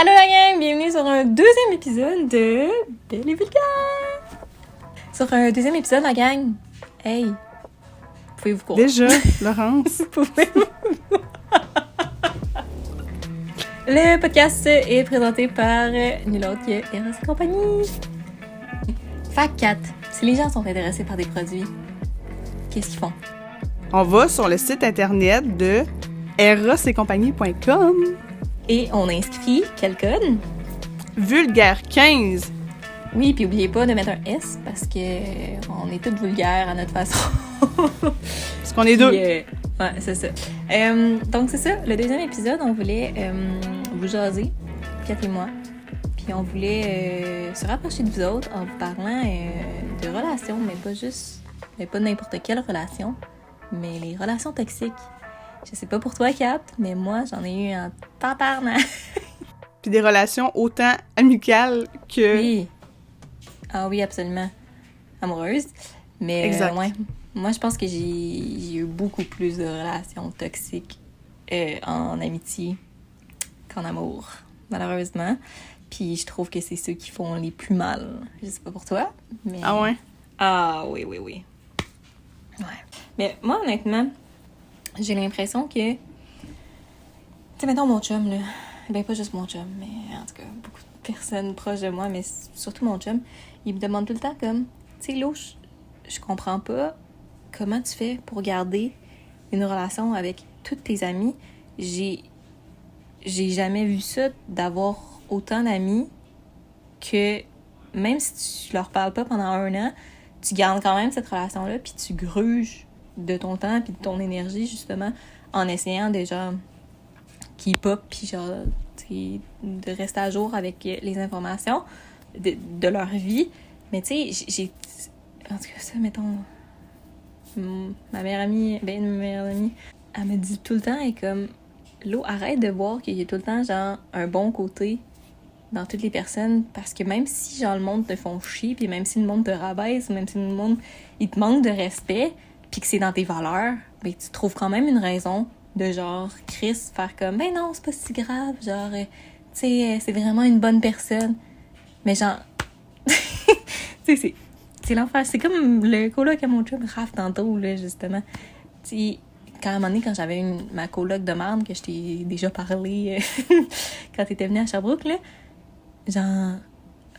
Allô la gang, bienvenue sur un deuxième épisode de Belle et Vulgaire. Sur un deuxième épisode, la gang, hey, pouvez-vous courir? Déjà, Laurence. Pouvez-vous... Le podcast est présenté par nul autre que Eros et compagnie. Fact 4. Si les gens sont intéressés par des produits, qu'est-ce qu'ils font? On va sur le site internet de erosetcompagnie.com. Et on inscrit quel code? Vulgaire 15. Oui, puis n'oubliez pas de mettre un S parce que on est toutes vulgaires à notre façon. Parce qu'on est deux. Ouais, c'est ça. Donc, c'est ça. Le deuxième épisode, on voulait vous jaser, Kat et moi. Puis on voulait se rapprocher de vous autres en vous parlant de relations, mais pas n'importe quelle relation, mais les relations toxiques. Je sais pas pour toi, Kat, mais moi, j'en ai eu un tabarnak. Puis des relations autant amicales que... Oui. Ah oui, absolument. Amoureuse. Mais exact. Ouais. Moi, je pense que j'ai eu beaucoup plus de relations toxiques en amitié qu'en amour, malheureusement. Puis je trouve que c'est ceux qui font les plus mal. Je sais pas pour toi, mais... Ah ouais? Ah oui. Ouais. Mais moi, honnêtement, j'ai l'impression que... Tu sais, mettons mon chum, là. Ben, pas juste mon chum, mais en tout cas, beaucoup de personnes proches de moi, mais surtout mon chum, il me demande tout le temps comme... Tu sais, Lou, je comprends pas comment tu fais pour garder une relation avec tous tes amis. J'ai jamais vu ça, d'avoir autant d'amis que même si tu leur parles pas pendant 1 an, tu gardes quand même cette relation-là, puis tu gruges de ton temps puis de ton énergie, justement, en essayant déjà keep up, puis genre, de rester à jour avec les informations de leur vie. Mais tu sais, j'ai... En tout cas, ça, mettons... Ma meilleure amie, elle me dit tout le temps, elle est comme... L'eau, arrête de voir qu'il y a tout le temps, genre, un bon côté dans toutes les personnes, parce que même si, genre, le monde te font chier, puis même si le monde te rabaisse, même si le monde, il te manque de respect, puis que c'est dans tes valeurs, ben, tu trouves quand même une raison de, genre, Chris, faire comme, ben non, c'est pas si grave, genre, tu sais, c'est vraiment une bonne personne. Mais genre, tu sais, c'est l'enfer. C'est comme le coloc à mon chum, Raph, tantôt, là, justement. Tu sais, quand à un moment donné, quand j'avais ma coloc de marde, que je t'ai déjà parlé quand t'étais venue à Sherbrooke, là, genre,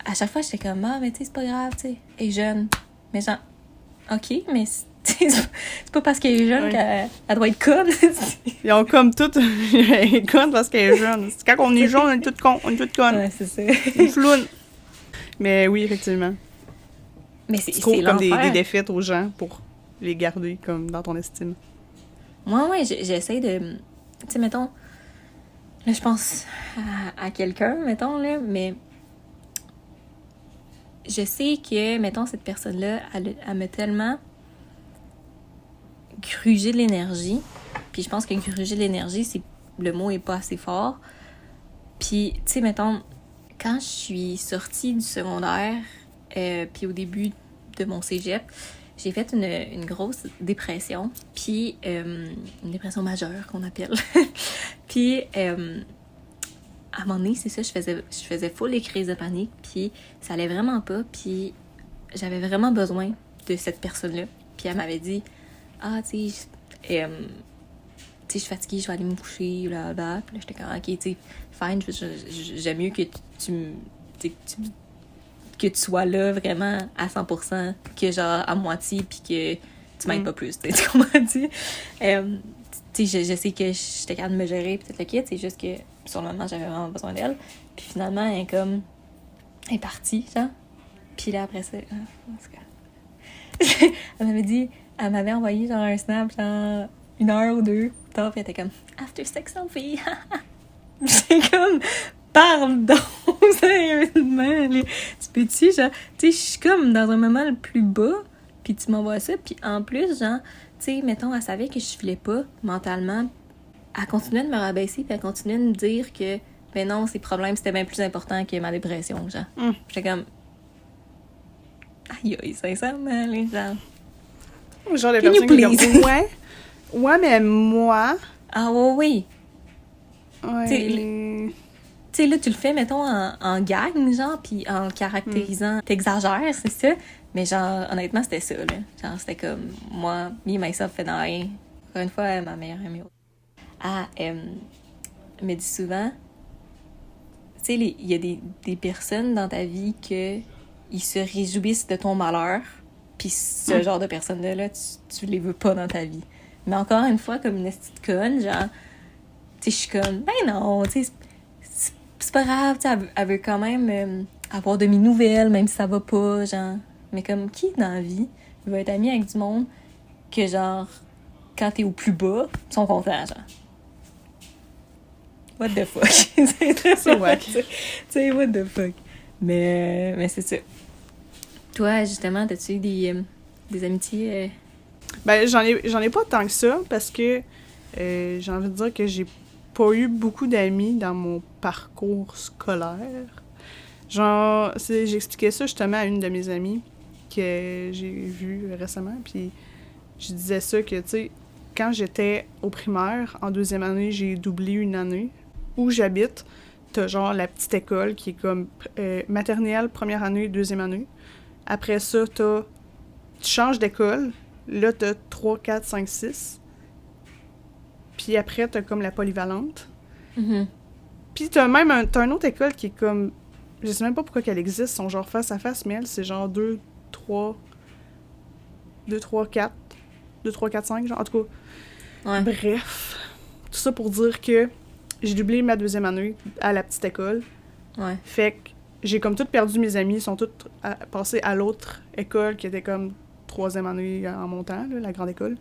à chaque fois, j'étais comme, ah, mais tu sais, c'est pas grave, tu sais, elle est jeune. Mais genre, OK, mais c'est pas parce qu'elle est jeune qu'elle doit être conne. Ils ont comme toutes... Elle est conne parce qu'elle est jeune. Quand on est jeune, on est toutes con, on est toutes connes. Ouais, c'est ça. On floune. Mais oui, effectivement. Mais tu trouves comme des défaites aux gens pour les garder comme dans ton estime. Moi, j'essaie de... Tu sais, mettons... Là, je pense à quelqu'un, mettons, là, mais... Je sais que, mettons, cette personne-là, elle m'a tellement grugé de l'énergie. Puis je pense que gruger de l'énergie, le mot est pas assez fort. Puis, tu sais, mettons, quand je suis sortie du secondaire, puis au début de mon cégep, j'ai fait une grosse dépression, puis une dépression majeure qu'on appelle. Puis à un moment donné, c'est ça, je faisais full les crises de panique, puis ça allait vraiment pas, puis j'avais vraiment besoin de cette personne-là. Puis elle m'avait dit, ah, tu sais, je suis fatiguée, je vais aller me coucher, blablabla. Puis là, j'étais comme, ok, tu sais, fine, j'aime mieux que que tu sois là vraiment à 100%, que genre à moitié, puis que tu m'aides pas plus, tu comprends? Tu sais, je sais que j'étais capable de me gérer, puis tout le kit, c'est juste que sur le moment, j'avais vraiment besoin d'elle. Puis finalement, elle est partie, genre. Puis là, après ça, elle m'avait envoyé genre un snap, genre 1 heure ou 2 tard, puis elle était comme After sex selfie. C'est comme pardon, sérieusement, là. Tu peux-tu, genre, tu sais, je suis comme dans un moment le plus bas, puis tu m'envoies ça, puis en plus, genre, tu sais, mettons, elle savait que je filais pas mentalement, elle continuait de me rabaisser, puis elle continuait de me dire que, ben non, ses problèmes, c'était bien plus important que ma dépression, genre. J'étais comme, aïe, sincèrement, les gens. Genre, les personnes qui sont comme, ouais, mais moi... Ah oui. Ouais, tu sais, là, tu le fais, mettons, en gang, genre, puis en caractérisant. T'exagères, c'est ça. Mais genre, honnêtement, c'était ça, là. Genre, c'était comme, moi, me, myself, and I. Encore une fois, ma meilleure amie. Me dit souvent, tu sais, il y a des personnes dans ta vie que ils se réjouissent de ton malheur, puis ce genre de personnes-là, tu les veux pas dans ta vie. Mais encore une fois, comme une petite conne, genre, tu sais, je suis comme, ben non, tu sais, c'est pas grave, tu sais, elle veut quand même avoir de mes nouvelles, même si ça va pas, genre. Mais comme, qui dans la vie veut être ami avec du monde que, genre, quand t'es au plus bas, ils sont contents, genre. What the fuck? C'est wack. Tu sais, what the fuck? Mais c'est ça. Toi, justement, t'as-tu eu des amitiés? Ben, j'en ai pas tant que ça, parce que j'ai envie de dire que j'ai pas eu beaucoup d'amis dans mon parcours scolaire. Genre, j'expliquais ça justement à une de mes amies que j'ai vue récemment, puis je disais ça que, tu sais, quand j'étais au primaire, en 2e année, j'ai doublé une année. Où j'habite, t'as genre la petite école qui est comme maternelle, 1re année, 2e année. Après ça, tu changes d'école. Là, t'as 3, 4, 5, 6. Puis après, t'as comme la polyvalente. Mm-hmm. Puis t'as une autre école qui est comme... Je sais même pas pourquoi qu'elle existe, sont genre face à face, mais elle, c'est genre 2, 3, 4, 5, genre, en tout cas. Ouais. Bref, tout ça pour dire que j'ai doublé ma 2e année à la petite école. Ouais. Fait que j'ai comme toutes perdu mes amis, ils sont toutes passés à l'autre école qui était comme 3e année en montant, là, la grande école.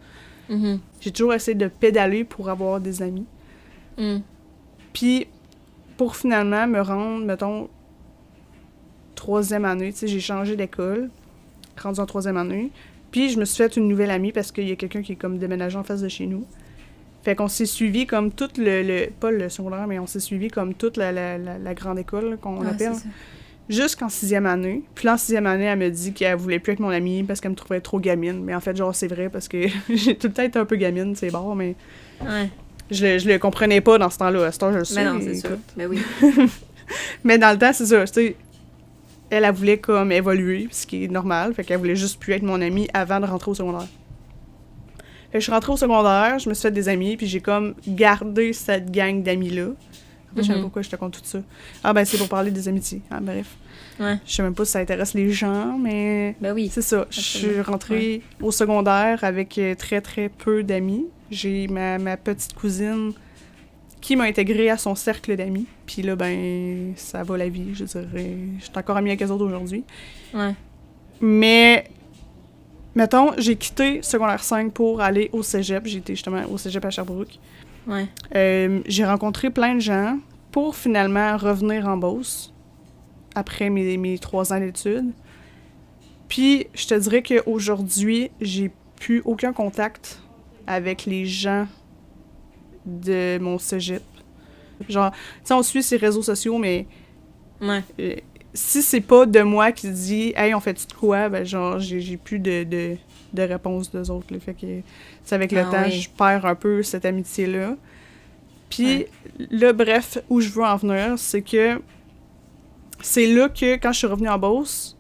Mm-hmm. J'ai toujours essayé de pédaler pour avoir des amis. Mm. Puis, pour finalement me rendre, mettons, 3e année, tu sais, j'ai changé d'école, rendu en 3e année. Puis, je me suis fait une nouvelle amie parce qu'il y a quelqu'un qui est comme déménagé en face de chez nous. Fait qu'on s'est suivi comme tout pas le secondaire, mais on s'est suivi comme toute la grande école, là, qu'on appelle, jusqu'en 6e année. Puis là, en 6e année, elle me dit qu'elle voulait plus être mon amie parce qu'elle me trouvait trop gamine. Mais en fait, genre, c'est vrai parce que j'ai tout le temps été un peu gamine, c'est bon, mais... Ouais. Je le comprenais pas dans ce temps-là. À ce temps, je le sais. Mais non, c'est sûr. Ben oui. Mais dans le temps, c'est ça, tu sais... Elle voulait comme évoluer, ce qui est normal. Fait qu'elle voulait juste plus être mon amie avant de rentrer au secondaire. Fait que je suis rentrée au secondaire, je me suis fait des amis, puis j'ai comme gardé cette gang d'amis-là. En fait, je sais même pas pourquoi je te compte tout ça. Ah ben, c'est pour parler des amitiés. Ah, bref. Ouais. Je sais même pas si ça intéresse les gens, mais... Ben oui. C'est ça. Je suis rentrée au secondaire avec très, très peu d'amis. J'ai ma petite cousine qui m'a intégrée à son cercle d'amis. Puis là, ben, ça va la vie, je dirais. Je suis encore amie avec eux autres aujourd'hui. Ouais. Mais... Mettons, j'ai quitté secondaire 5 pour aller au cégep. J'étais justement au cégep à Sherbrooke. Ouais. J'ai rencontré plein de gens pour finalement revenir en Beauce après mes 3 ans d'études. Puis, je te dirais qu'aujourd'hui, j'ai plus aucun contact avec les gens de mon cégep. Genre, tu sais, on suit ces réseaux sociaux, mais... Ouais. Si c'est pas de moi qui dit « Hey, on fait-tu de quoi? » Ben genre, j'ai plus de réponse d'eux autres. Là. Fait que, c'est avec le temps, je perds un peu cette amitié-là. Puis, là, bref, où je veux en venir, c'est que c'est là que, quand je suis revenue en Beauce,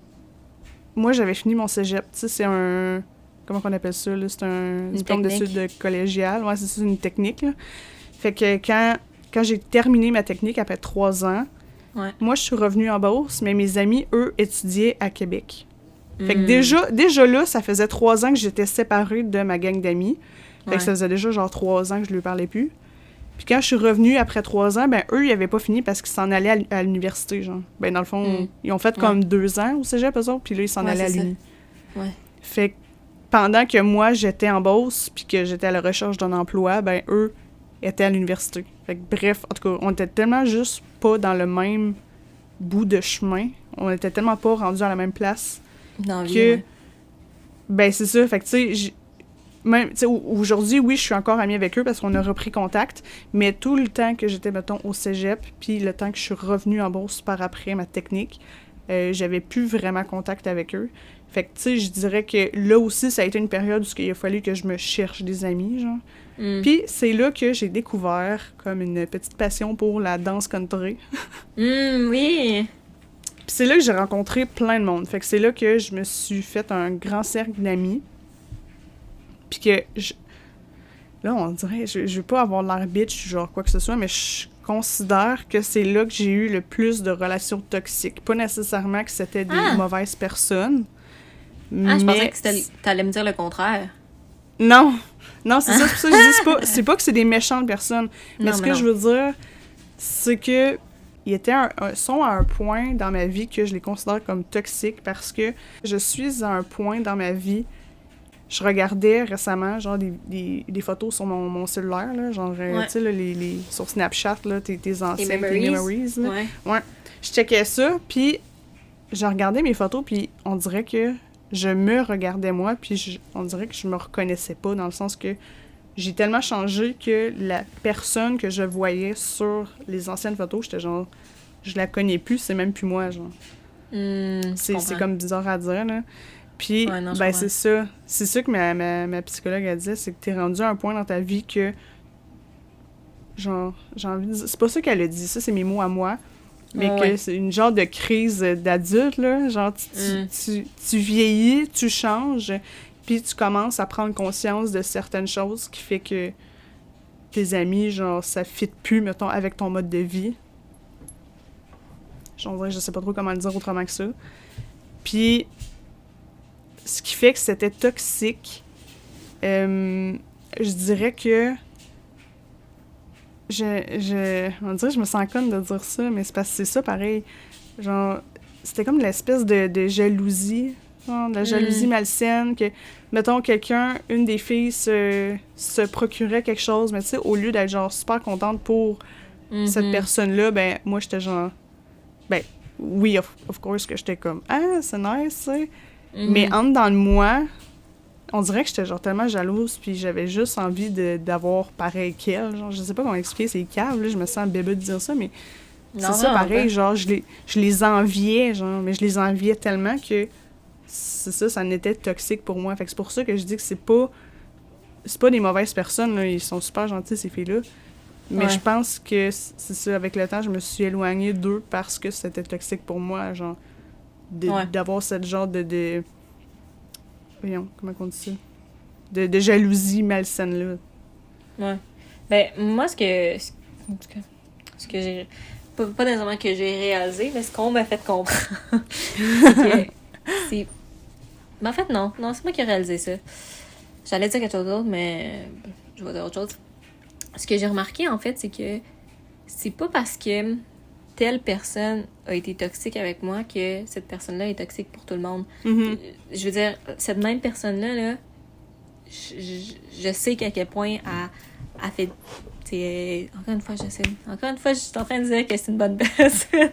moi, j'avais fini mon cégep. Tu sais, c'est un... Comment qu'on appelle ça, là? C'est un diplôme d'études collégiales. Ouais, c'est une technique, là. Fait que quand j'ai terminé ma technique après 3 ans, moi, je suis revenue en Beauce, mais mes amis, eux, étudiaient à Québec. Fait que déjà là, ça faisait 3 ans que j'étais séparée de ma gang d'amis. Fait que ça faisait déjà genre 3 ans que je lui parlais plus. Puis quand je suis revenue après 3 ans, ben eux, ils avaient pas fini parce qu'ils s'en allaient à l'université, genre. Ben dans le fond, ils ont fait comme 2 ans au cégep, eux autres, puis là, ils s'en allaient à l'uni. Ouais. Fait que pendant que moi, j'étais en Beauce, puis que j'étais à la recherche d'un emploi, ben eux étaient à l'université. Fait que bref, en tout cas, on était tellement juste pas dans le même bout de chemin. On était tellement pas rendus à la même place dans vie, que... Ben, c'est ça. Fait que, tu sais, même, tu sais, aujourd'hui, oui, je suis encore amie avec eux parce qu'on a repris contact, mais tout le temps que j'étais, mettons, au cégep, puis le temps que je suis revenue en Beauce par après ma technique, j'avais plus vraiment contact avec eux. Fait que, tu sais, je dirais que là aussi, ça a été une période où il a fallu que je me cherche des amis, genre. Puis c'est là que j'ai découvert comme une petite passion pour la danse country. Oui! Puis c'est là que j'ai rencontré plein de monde. Fait que c'est là que je me suis fait un grand cercle d'amis. Puis que là, on dirait, je veux pas avoir l'air bitch, genre quoi que ce soit, mais je considère que c'est là que j'ai eu le plus de relations toxiques. Pas nécessairement que c'était des mauvaises personnes. Je pensais que t'allais me dire le contraire. Non, c'est ça, c'est pour ça que je dis, c'est pas que c'est des méchantes personnes. Mais ce que je veux dire, c'est que ils sont à un point dans ma vie que je les considère comme toxiques parce que je suis à un point dans ma vie. Je regardais récemment, genre, des photos sur mon cellulaire, là, genre, tu sais, les sur Snapchat, là, tes anciennes memories, là. Ouais. Je checkais ça, puis je regardais mes photos, puis on dirait que je me regardais moi, puis on dirait que je me reconnaissais pas, dans le sens que j'ai tellement changé que la personne que je voyais sur les anciennes photos, j'étais genre, je la connais plus, c'est même plus moi, genre. C'est comme bizarre à dire, là. Puis, c'est ça. C'est ça que ma psychologue a dit, c'est que t'es rendu à un point dans ta vie que, genre, j'ai envie de dire... C'est pas ça qu'elle a dit, ça, c'est mes mots à moi, mais que c'est une genre de crise d'adulte, là. Genre, tu vieillis, tu changes, puis tu commences à prendre conscience de certaines choses qui fait que tes amis, genre, ça fit plus, mettons, avec ton mode de vie. Genre, je sais pas trop comment le dire autrement que ça. Puis... Ce qui fait que c'était toxique, je dirais que on dirait que je me sens conne de dire ça, mais c'est parce que c'est ça pareil. Genre, c'était comme l'espèce de jalousie, genre, de la jalousie malsaine, que, mettons, une des filles se procurait quelque chose, mais tu sais, au lieu d'être genre super contente pour cette personne-là, ben, moi, j'étais genre, ben, oui, of course, que j'étais comme, c'est nice, tu sais. Mais entre dans le moi, on dirait que j'étais genre tellement jalouse, puis j'avais juste envie d'avoir pareil qu'elle. Genre, je sais pas comment expliquer, c'est cave, là, je me sens bébé de dire ça, mais c'est ça pareil, genre, je les enviais, genre, mais je les enviais tellement que c'est ça, ça en était toxique pour moi. Fait que c'est pour ça que je dis que c'est pas des mauvaises personnes, là, ils sont super gentils, ces filles-là. Mais je pense que c'est ça, avec le temps, je me suis éloignée d'eux parce que c'était toxique pour moi, genre. D'avoir cette genre de voyons, comment on dit ça? De jalousie malsaine-là. Ouais. Ben, moi, ce que j'ai... Pas nécessairement que j'ai réalisé, mais ce qu'on m'a fait comprendre, c'est... Mais en fait, non, c'est moi qui ai réalisé ça. J'allais dire quelque chose d'autre, mais je vais dire autre chose. Ce que j'ai remarqué, en fait, c'est que c'est pas parce que telle personne a été toxique avec moi que cette personne-là est toxique pour tout le monde. Je veux dire, cette même personne-là, là, je sais qu'à quel point elle fait... Encore une fois, je suis en train de dire que c'est une bonne personne.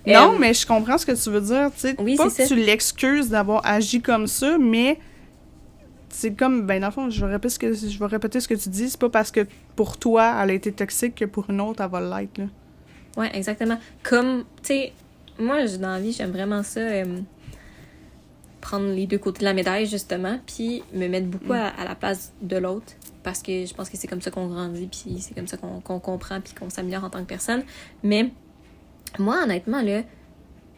Non, mais je comprends ce que tu veux dire. Oui, pas c'est que ça. tu l'excuses d'avoir agi comme ça, mais c'est comme, ben dans le fond, je vais répéter ce que tu dis. C'est pas parce que pour toi, elle a été toxique que pour une autre, elle va l'être, là. Ouais, exactement. Comme, tu sais, moi, dans la vie, j'aime vraiment ça, prendre les deux côtés de la médaille, justement, puis me mettre beaucoup à la place de l'autre, parce que je pense que c'est comme ça qu'on grandit, puis c'est comme ça qu'on comprend, puis qu'on s'améliore en tant que personne. Mais moi, honnêtement, là,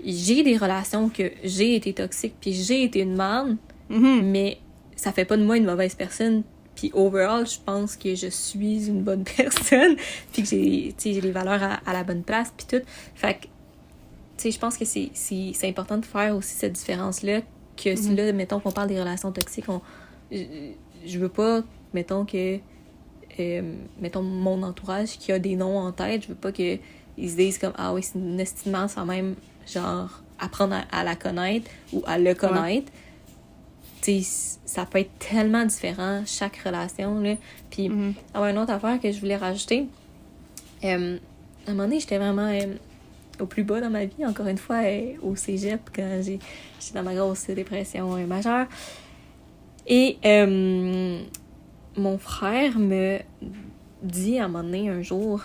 j'ai des relations que j'ai été toxique, puis j'ai été une merde, mais ça fait pas de moi une mauvaise personne. Puis overall, je pense que je suis une bonne personne, puis que j'ai les valeurs à la bonne place, puis tout. Fait que, tu sais, je pense que c'est important de faire aussi cette différence-là, que si là, mettons qu'on parle des relations toxiques, je veux pas, mettons que, mettons mon entourage qui a des noms en tête, je veux pas qu'ils se disent comme, ah oui, c'est une estimation sans même, genre, apprendre à la connaître ou à le connaître. Ça peut être tellement différent, chaque relation, là. Puis, une autre affaire que je voulais rajouter, à un moment donné, j'étais vraiment au plus bas dans ma vie, encore une fois, au cégep, quand j'étais dans ma grosse dépression majeure. Et mon frère me dit à un moment donné, un jour,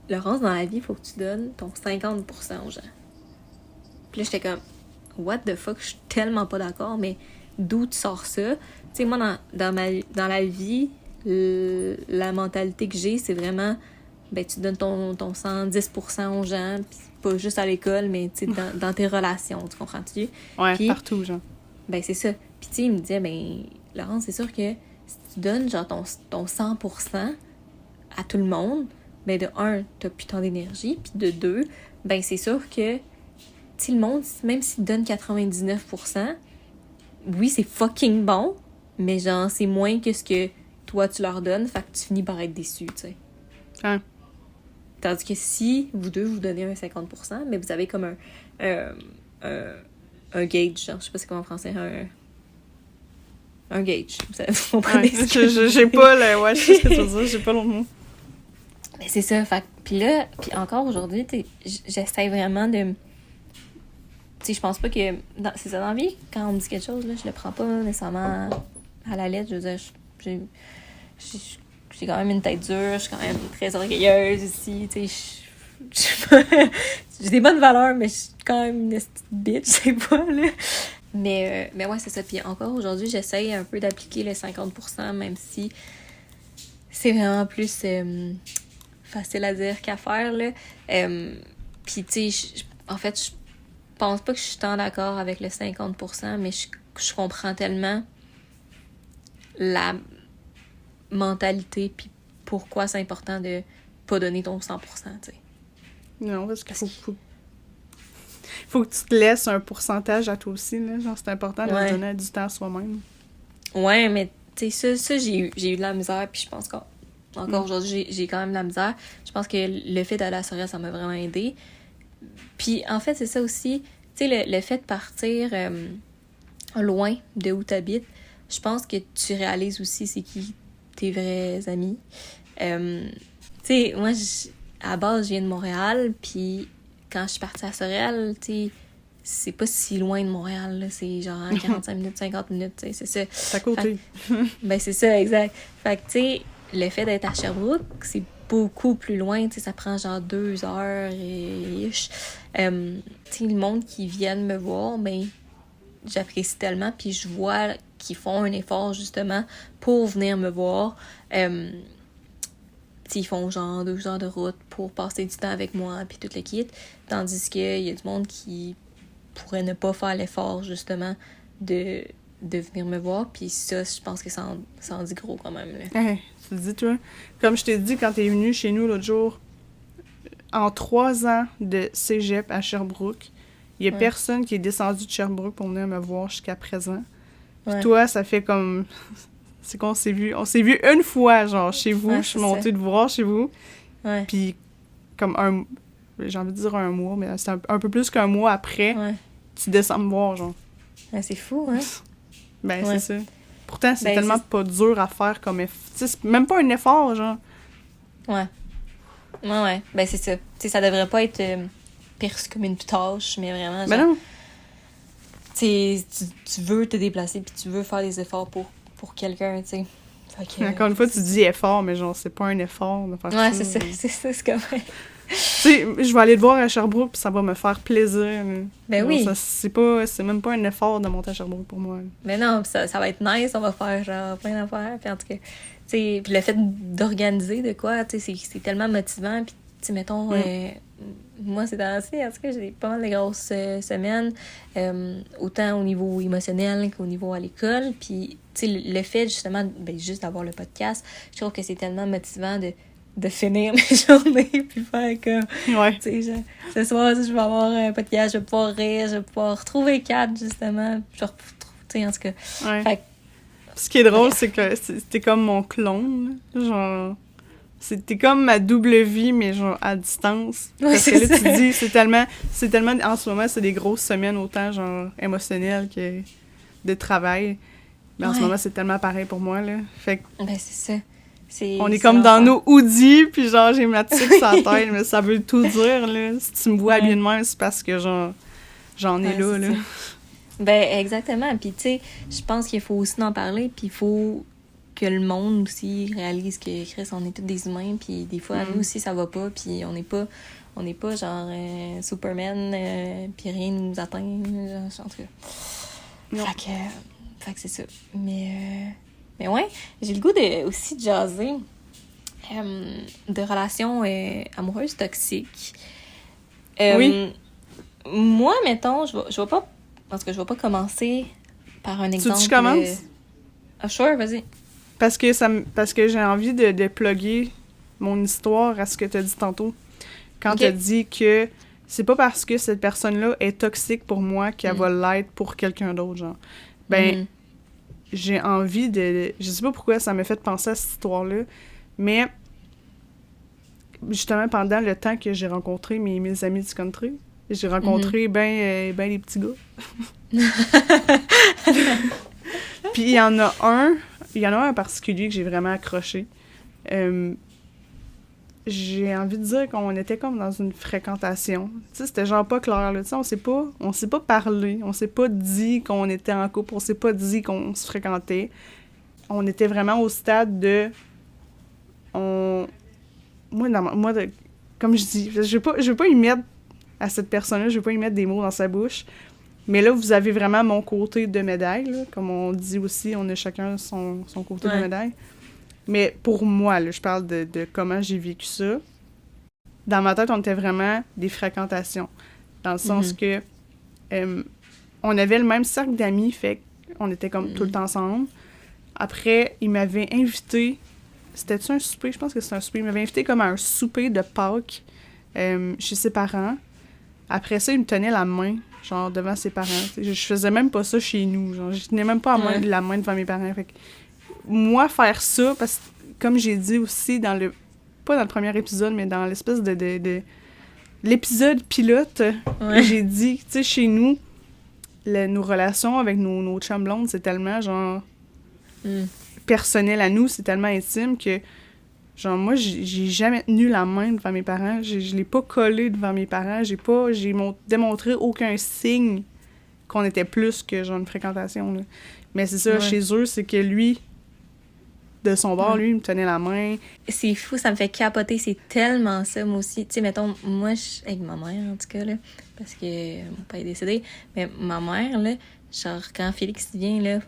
Laurence, dans la vie, il faut que tu donnes ton 50% aux gens. Puis là, j'étais comme, what the fuck, je suis tellement pas d'accord, mais d'où tu sors ça. Tu sais, moi, dans la vie, la mentalité que j'ai, c'est vraiment, ben, tu donnes ton 110% aux gens, pis pas juste à l'école, mais tu sais, dans tes relations, tu comprends-tu? Ouais, puis, partout, genre. Ben, c'est ça. Puis, tu sais, il me disait, ben, Laurence, c'est sûr que si tu donnes, genre, ton 100% à tout le monde, ben, de un, t'as plus tant d'énergie, puis de deux, ben, c'est sûr que, tu sais, le monde, même s'il donne 99%, oui, c'est fucking bon, mais genre, c'est moins que ce que toi, tu leur donnes, fait que tu finis par être déçu, tu sais. Ouais. Tandis que si vous deux, vous donnez un 50%, mais vous avez comme un gauge, genre, je sais pas c'est comment en français, un gauge. Vous comprenez ce que je j'ai pas le... Ouais, je sais ce que tu veux dire, j'ai pas l'autre mot. Mais c'est ça, fait puis là, puis encore aujourd'hui, j'essaie vraiment de... Tu sais, je pense pas que... C'est ça dans la vie, quand on me dit quelque chose, là, je le prends pas nécessairement à la lettre. Je veux dire, j'ai quand même une tête dure, je suis quand même très orgueilleuse aussi, tu sais, j'ai des bonnes valeurs, mais je suis quand même une petite bitch, je sais pas, là. Mais ouais, c'est ça. Puis encore aujourd'hui, j'essaye un peu d'appliquer les 50%, même si c'est vraiment plus facile à dire qu'à faire, là. Puis, tu sais, en fait, je pense pas que je suis tant d'accord avec le 50%, mais je comprends tellement la mentalité, puis pourquoi c'est important de pas donner ton 100%, tu sais. Non, parce qu'il faut que tu te laisses un pourcentage à toi aussi, là. Genre, c'est important de se donner du temps à soi-même. Ouais, mais tu sais, ça j'ai eu de la misère, puis je pense qu'encore aujourd'hui, j'ai quand même de la misère. Je pense que le fait d'aller à Sorel, ça m'a vraiment aidé. Puis en fait, c'est ça aussi, tu sais, le fait de partir loin de où tu habites, je pense que tu réalises aussi c'est qui tes vrais amis. Tu sais, moi, à la base, je viens de Montréal, puis quand je suis partie à Sorel, tu sais, c'est pas si loin de Montréal, là. C'est genre 45 minutes, 50 minutes, tu sais, c'est ça. C'est à côté. Ben, c'est ça, exact. Fait que, tu sais, le fait d'être à Sherbrooke, c'est beaucoup plus loin, tu sais, ça prend genre 2 heures et ish. Tu sais, le monde qui viennent me voir, ben, j'apprécie tellement, puis je vois qu'ils font un effort, justement, pour venir me voir. Ils font genre 2 heures de route pour passer du temps avec moi, puis tout le kit. Tandis qu'il y a du monde qui pourrait ne pas faire l'effort, justement, de venir me voir. Puis ça, je pense que ça en dit gros quand même. Là. Hey, tu te dis, toi, comme je t'ai dit quand t'es venu chez nous l'autre jour, en 3 ans de cégep à Sherbrooke, il y a personne qui est descendu de Sherbrooke pour venir me voir jusqu'à présent. Puis toi, ça fait comme... C'est qu'on s'est vu. On s'est vu une fois, genre, chez vous. Je suis montée de vous voir chez vous. Ouais. Puis, comme j'ai envie de dire un mois, mais c'est un peu plus qu'un mois après, tu descends me voir, genre. Ouais, c'est fou, hein? Ben, c'est ça. Pourtant, c'est tellement pas dur à faire comme effort. C'est même pas un effort, genre. Ouais. Ouais. Ben, c'est ça. Tu sais, ça devrait pas être perçu comme une tâche, mais vraiment, genre... Ben non. Tu veux te déplacer, puis tu veux faire des efforts pour quelqu'un, tu sais. Encore une fois, tu dis effort, mais genre, c'est pas un effort de faire ça. Ouais, c'est ça, c'est comme... Tu sais, je vais aller te voir à Sherbrooke, puis ça va me faire plaisir. Ben genre, oui. C'est même pas un effort de monter à Sherbrooke pour moi. Mais non, ça va être nice, on va faire genre plein d'affaires, puis en tout cas, tu sais, puis le fait d'organiser de quoi, tu sais, c'est tellement motivant, puis tu sais, mettons, moi, c'est ainsi, en tout cas, j'ai pas mal de grosses semaines, autant au niveau émotionnel qu'au niveau à l'école, puis tu sais, le fait, justement, ben, juste d'avoir le podcast, je trouve que c'est tellement motivant de finir mes journées, puis faire comme... Ouais. Tu sais, ce soir, je vais avoir un podcast, je vais pouvoir rire, je vais pouvoir retrouver Kat, justement, genre, tu sais, en tout cas. Ouais. Fait... Ce qui est drôle, c'est que t'es comme mon clone, là. Genre... T'es comme ma double vie, mais genre à distance. Oui, parce que là, tu dis, c'est tellement... En ce moment, c'est des grosses semaines, autant genre émotionnelles que de travail. Mais en ce moment, c'est tellement pareil pour moi, là. Fait que... Ben, c'est ça. On est comme dans nos hoodies, puis genre, j'ai ma tique sur la tête, mais ça veut tout dire, là. Si tu me vois habillée de même, c'est parce que genre, j'en ai là. Ben, exactement. Puis, tu sais, je pense qu'il faut aussi en parler, puis il faut que le monde aussi réalise que, Chris, on est tous des humains, puis des fois, nous aussi, ça va pas, puis on n'est pas genre Superman, puis rien nous atteint, genre, en tout cas. Fait que, Fait que c'est ça. Mais ouais, j'ai le goût aussi de jaser de relations amoureuses toxiques. Oui. Moi, mettons, je vais pas... Parce que je vais pas commencer par un exemple... Tu commences? Ah, sure, vas-y. Parce que j'ai envie de plugger mon histoire à ce que tu as dit tantôt. Quand tu as dit que c'est pas parce que cette personne-là est toxique pour moi qu'elle va l'être pour quelqu'un d'autre, genre. Ben, j'ai envie de... Je sais pas pourquoi ça m'a fait penser à cette histoire-là, mais justement, pendant le temps que j'ai rencontré mes amis du country, j'ai rencontré ben les petits gars. Puis il y en a un en particulier que j'ai vraiment accroché. J'ai envie de dire qu'on était comme dans une fréquentation. Tu sais, c'était genre pas clair, là. Tu sais, on s'est pas parlé, on s'est pas dit qu'on était en couple, on s'est pas dit qu'on se fréquentait. On était vraiment au stade de... Comme je dis, je veux pas y mettre à cette personne-là, je veux pas y mettre des mots dans sa bouche. Mais là, vous avez vraiment mon côté de médaille, là. Comme on dit aussi, on a chacun son côté de médaille. Mais pour moi, là, je parle de comment j'ai vécu ça. Dans ma tête, on était vraiment des fréquentations. Dans le sens que on avait le même cercle d'amis, fait qu'on était comme tout le temps ensemble. Après, il m'avait invité... C'était-tu un souper? Je pense que c'était un souper. Il m'avait invité comme à un souper de Pâques chez ses parents. Après ça, il me tenait la main, genre, devant ses parents. Je faisais même pas ça chez nous. Genre, je tenais même pas la main devant mes parents. Fait que moi, faire ça, parce que, comme j'ai dit aussi pas dans le premier épisode, mais dans l'espèce de l'épisode pilote, j'ai dit, tu sais, chez nous, nos relations avec nos chums blondes, c'est tellement, genre, personnel à nous, c'est tellement intime que, genre, moi, j'ai jamais tenu la main devant mes parents, je l'ai pas collé devant mes parents, j'ai démontré aucun signe qu'on était plus que, genre, une fréquentation, là. Mais c'est ça, chez eux, c'est que lui, de son bord, lui, il me tenait la main. C'est fou, ça me fait capoter, c'est tellement ça, moi aussi. Tu sais, mettons, moi, avec ma mère, en tout cas, là, parce que mon père est décédé, mais ma mère, là, genre, quand Félix vient, là,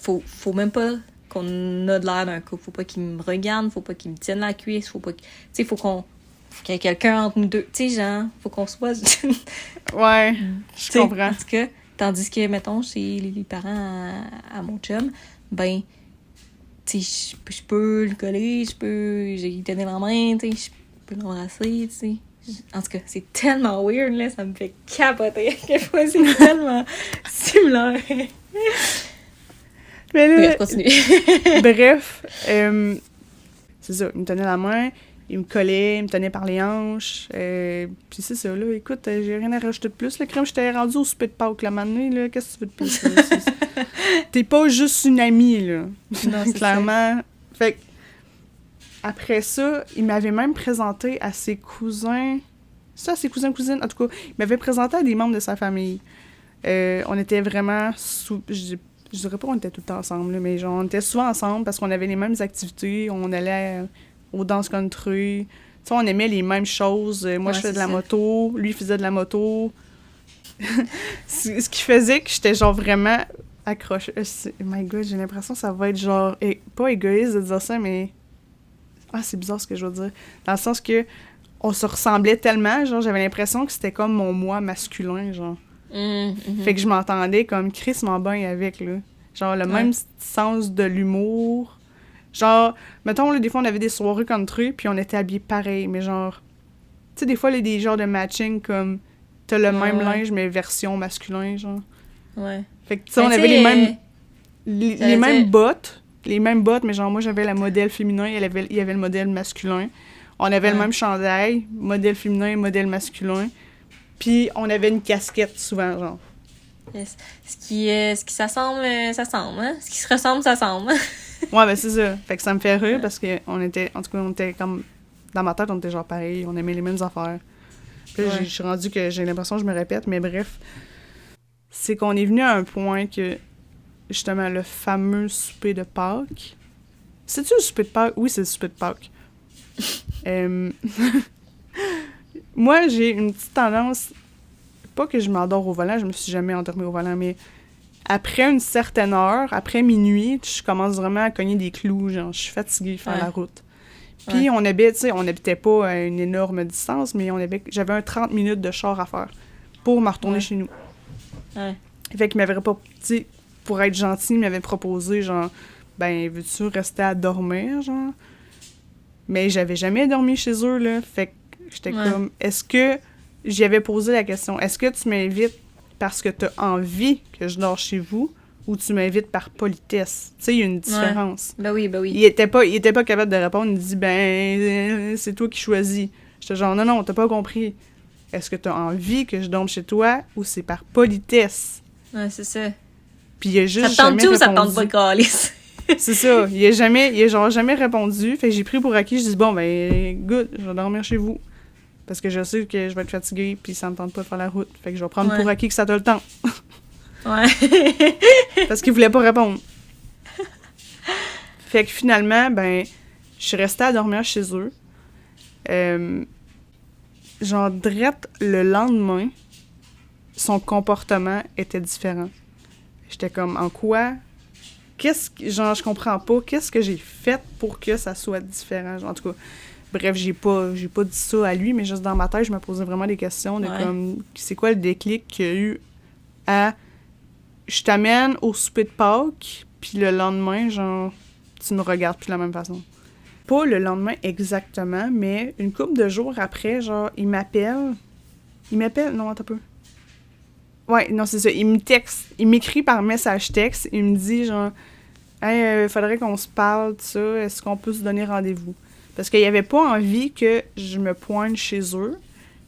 faut même pas qu'on a de l'air d'un couple. Faut pas qu'il me regarde, faut pas qu'il me tienne la cuisse, faut pas que... Tu sais, faut qu'il y ait quelqu'un entre nous deux. Tu sais, genre, faut qu'on soit... Ouais, je comprends. En tout cas, tandis que, mettons, chez les parents à mon chum, ben... Tu sais, je peux le coller, j'ai lui donner la main, tu sais, je peux l'embrasser, tu sais. En tout cas, c'est tellement weird, là, ça me fait capoter à quel point c'est tellement similaire. Mais là, bref, continue. Bref, c'est ça, il me tenait la main, il me collait, il me tenait par les hanches, puis c'est ça, là, écoute, j'ai rien à rajouter de plus, le crème, je t'ai rendu au souper de Pâques, la manée, là, qu'est-ce que tu veux de plus, là? T'es pas juste une amie, là. Non, c'est clairement. Ça. Fait que, après ça, il m'avait même présenté à ses cousins... Ça, ses cousins-cousines, en tout cas, il m'avait présenté à des membres de sa famille. On était vraiment... Je dirais pas qu'on était tout le temps ensemble, là, mais genre, on était souvent ensemble parce qu'on avait les mêmes activités, on allait aux danses country, tu sais, on aimait les mêmes choses. Moi, je faisais de la moto, lui, il faisait de la moto. Ce qui faisait que j'étais genre vraiment accrochée. My God, j'ai l'impression que ça va être genre... pas égoïste de dire ça, mais... Ah, c'est bizarre ce que je veux dire. Dans le sens que on se ressemblait tellement, genre, j'avais l'impression que c'était comme mon moi masculin, genre. Fait que je m'entendais comme crissement bien avec, là. Genre, le même sens de l'humour. Genre, mettons, là, des fois, on avait des soirées country, puis on était habillés pareil, mais genre... Tu sais, des fois, il y a des genres de matching, comme... T'as le même linge, mais version masculin, genre. Ouais. Fait que, tu sais, on avait les mêmes... Les mêmes bottes. Les mêmes bottes, mais genre, moi, j'avais la modèle féminin, il y avait le modèle masculin. On avait le même chandail, modèle féminin, modèle masculin. Puis, on avait une casquette, souvent, genre. Yes. Ce qui s'assemble, s'assemble, hein? Ce qui se ressemble, s'assemble. Ouais, ben c'est ça. Fait que ça me fait rire, parce que on était comme... Dans ma tête, on était genre pareil, on aimait les mêmes affaires. Puis là, je suis rendue que j'ai l'impression que je me répète, mais bref. C'est qu'on est venu à un point que, justement, le fameux souper de Pâques... C'est-tu le souper de Pâques? Oui, c'est le souper de Pâques. Moi, j'ai une petite tendance... Pas que je m'endors au volant, je me suis jamais endormie au volant, mais après une certaine heure, après minuit, je commence vraiment à cogner des clous, genre, je suis fatiguée de faire la route. Puis on habitait pas à une énorme distance, mais j'avais un 30 minutes de char à faire pour me retourner chez nous. Ouais. Fait qu'il m'avait pas, tu sais, pour être gentil, il m'avait proposé, genre, ben, veux-tu rester à dormir, genre? Mais j'avais jamais dormi chez eux, là. Fait que j'étais comme, est-ce que... J'y avais posé la question, est-ce que tu m'invites parce que t'as envie que je dors chez vous ou tu m'invites par politesse? Tu sais, il y a une différence. Ben oui. Il était pas capable de répondre. Il dit, ben, c'est toi qui choisis. J'étais genre, non, t'as pas compris. Est-ce que t'as envie que je dorme chez toi ou c'est par politesse? Ouais, c'est ça. Puis il a juste ça tente jamais tout, répondu. ça tente pas de calice. C'est ça. Il a jamais répondu. Fait que j'ai pris pour acquis. Je dis, bon, ben, good, je vais dormir chez vous. Parce que je sais que je vais être fatiguée, puis ça me tente pas de faire la route. Fait que je vais prendre pour acquis que ça t'a le temps. Ouais. Parce qu'il voulait pas répondre. Fait que finalement, ben, je suis restée à dormir chez eux. Genre, direct le lendemain, son comportement était différent. J'étais comme, en quoi? Genre, je comprends pas. Qu'est-ce que j'ai fait pour que ça soit différent? Genre, en tout cas... Bref, j'ai pas dit ça à lui, mais juste dans ma tête, je me posais vraiment des questions de comme, c'est quoi le déclic qu'il y a eu à je t'amène au souper de Pâques, puis le lendemain, genre, tu me regardes plus de la même façon. Pas le lendemain exactement, mais une couple de jours après, genre, il m'appelle, non, attends un peu. Ouais, non, c'est ça, il me texte, il m'écrit par message texte, il me dit, genre, hey, faudrait qu'on se parle de ça, est-ce qu'on peut se donner rendez-vous? Parce qu'il avait pas envie que je me pointe chez eux,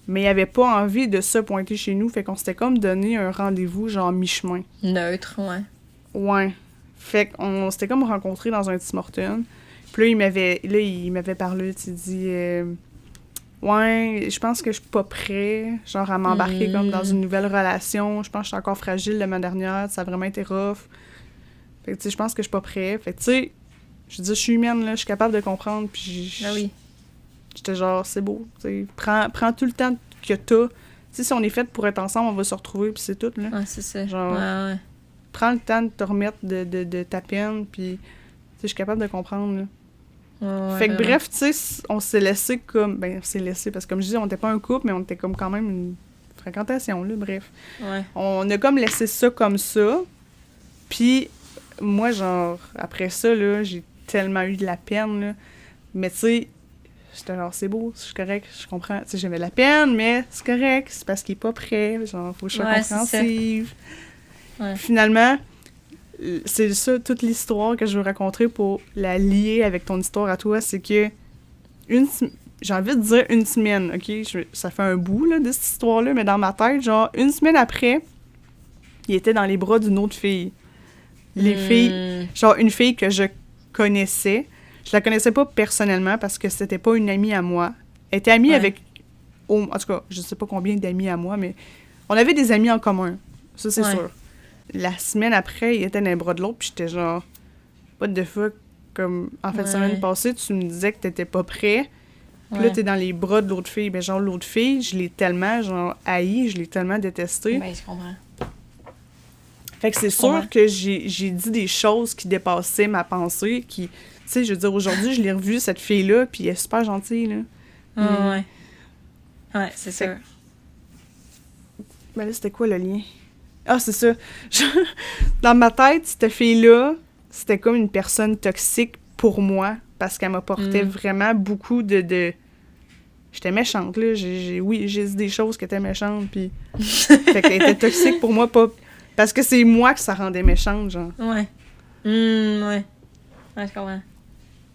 mais il avait pas envie de se pointer chez nous. Fait qu'on s'était comme donné un rendez-vous, genre mi-chemin. Neutre, ouais. Ouais. Fait qu'on s'était comme rencontrés dans un Tim Hortons. Puis là, il m'avait parlé, tu dis... ouais, je pense que je suis pas prêt, genre à m'embarquer comme dans une nouvelle relation. Je pense que je suis encore fragile de ma dernière, ça a vraiment été rough. Fait que, tu sais, je pense que je suis pas prêt. Fait que, tu sais... Je dis, je suis humaine, là, je suis capable de comprendre, puis j'étais genre, c'est beau, tu sais, prends tout le temps que t'as. Tu sais, si on est fait pour être ensemble, on va se retrouver, puis c'est tout, là. Ouais, c'est ça. Genre, prends le temps de te remettre de ta peine, puis, tu sais, je suis capable de comprendre, là. Fait que bref, tu sais, on s'est laissé comme... Ben, on s'est laissé, parce que comme je dis, on était pas un couple, mais on était comme quand même une fréquentation, là, bref. Ouais. On a comme laissé ça comme ça, puis moi, genre, après ça, là, j'ai tellement eu de la peine, là. Mais tu sais, j'étais genre, c'est beau, c'est correct, je comprends. Tu sais, j'avais de la peine, mais c'est correct, c'est parce qu'il est pas prêt, genre, faut que je sois compréhensive. Ouais. Finalement, c'est ça, toute l'histoire que je veux raconter pour la lier avec ton histoire à toi, c'est que j'ai envie de dire une semaine, OK? Ça fait un bout, là, de cette histoire-là, mais dans ma tête, genre, une semaine après, il était dans les bras d'une autre fille. Les filles, genre une fille que je connaissais. Je la connaissais pas personnellement parce que c'était pas une amie à moi. Elle était amie avec... en tout cas, je sais pas combien d'amis à moi, mais on avait des amis en commun. Ça, c'est sûr. La semaine après, il était dans les bras de l'autre, puis j'étais genre... What the fuck? Comme, en fait, la semaine passée, tu me disais que t'étais pas prêt. Puis là, t'es dans les bras de l'autre fille. Ben genre, l'autre fille, je l'ai tellement, genre, haï, je l'ai tellement détestée. Ben, je comprends. Fait que c'est sûr que j'ai dit des choses qui dépassaient ma pensée, qui... Tu sais, je veux dire, aujourd'hui, je l'ai revue, cette fille-là, puis elle est super gentille, là. Ouais. Ouais, c'est sûr. Ben là, c'était quoi le lien? Ah, c'est ça. Dans ma tête, cette fille-là, c'était comme une personne toxique pour moi, parce qu'elle m'apportait vraiment beaucoup de... J'étais méchante, là. Oui, j'ai dit des choses qui étaient méchantes, puis... Fait qu'elle était toxique pour moi, pas... Parce que c'est moi que ça rendait méchante, genre. Ouais. Ouais. Ouais, je comprends.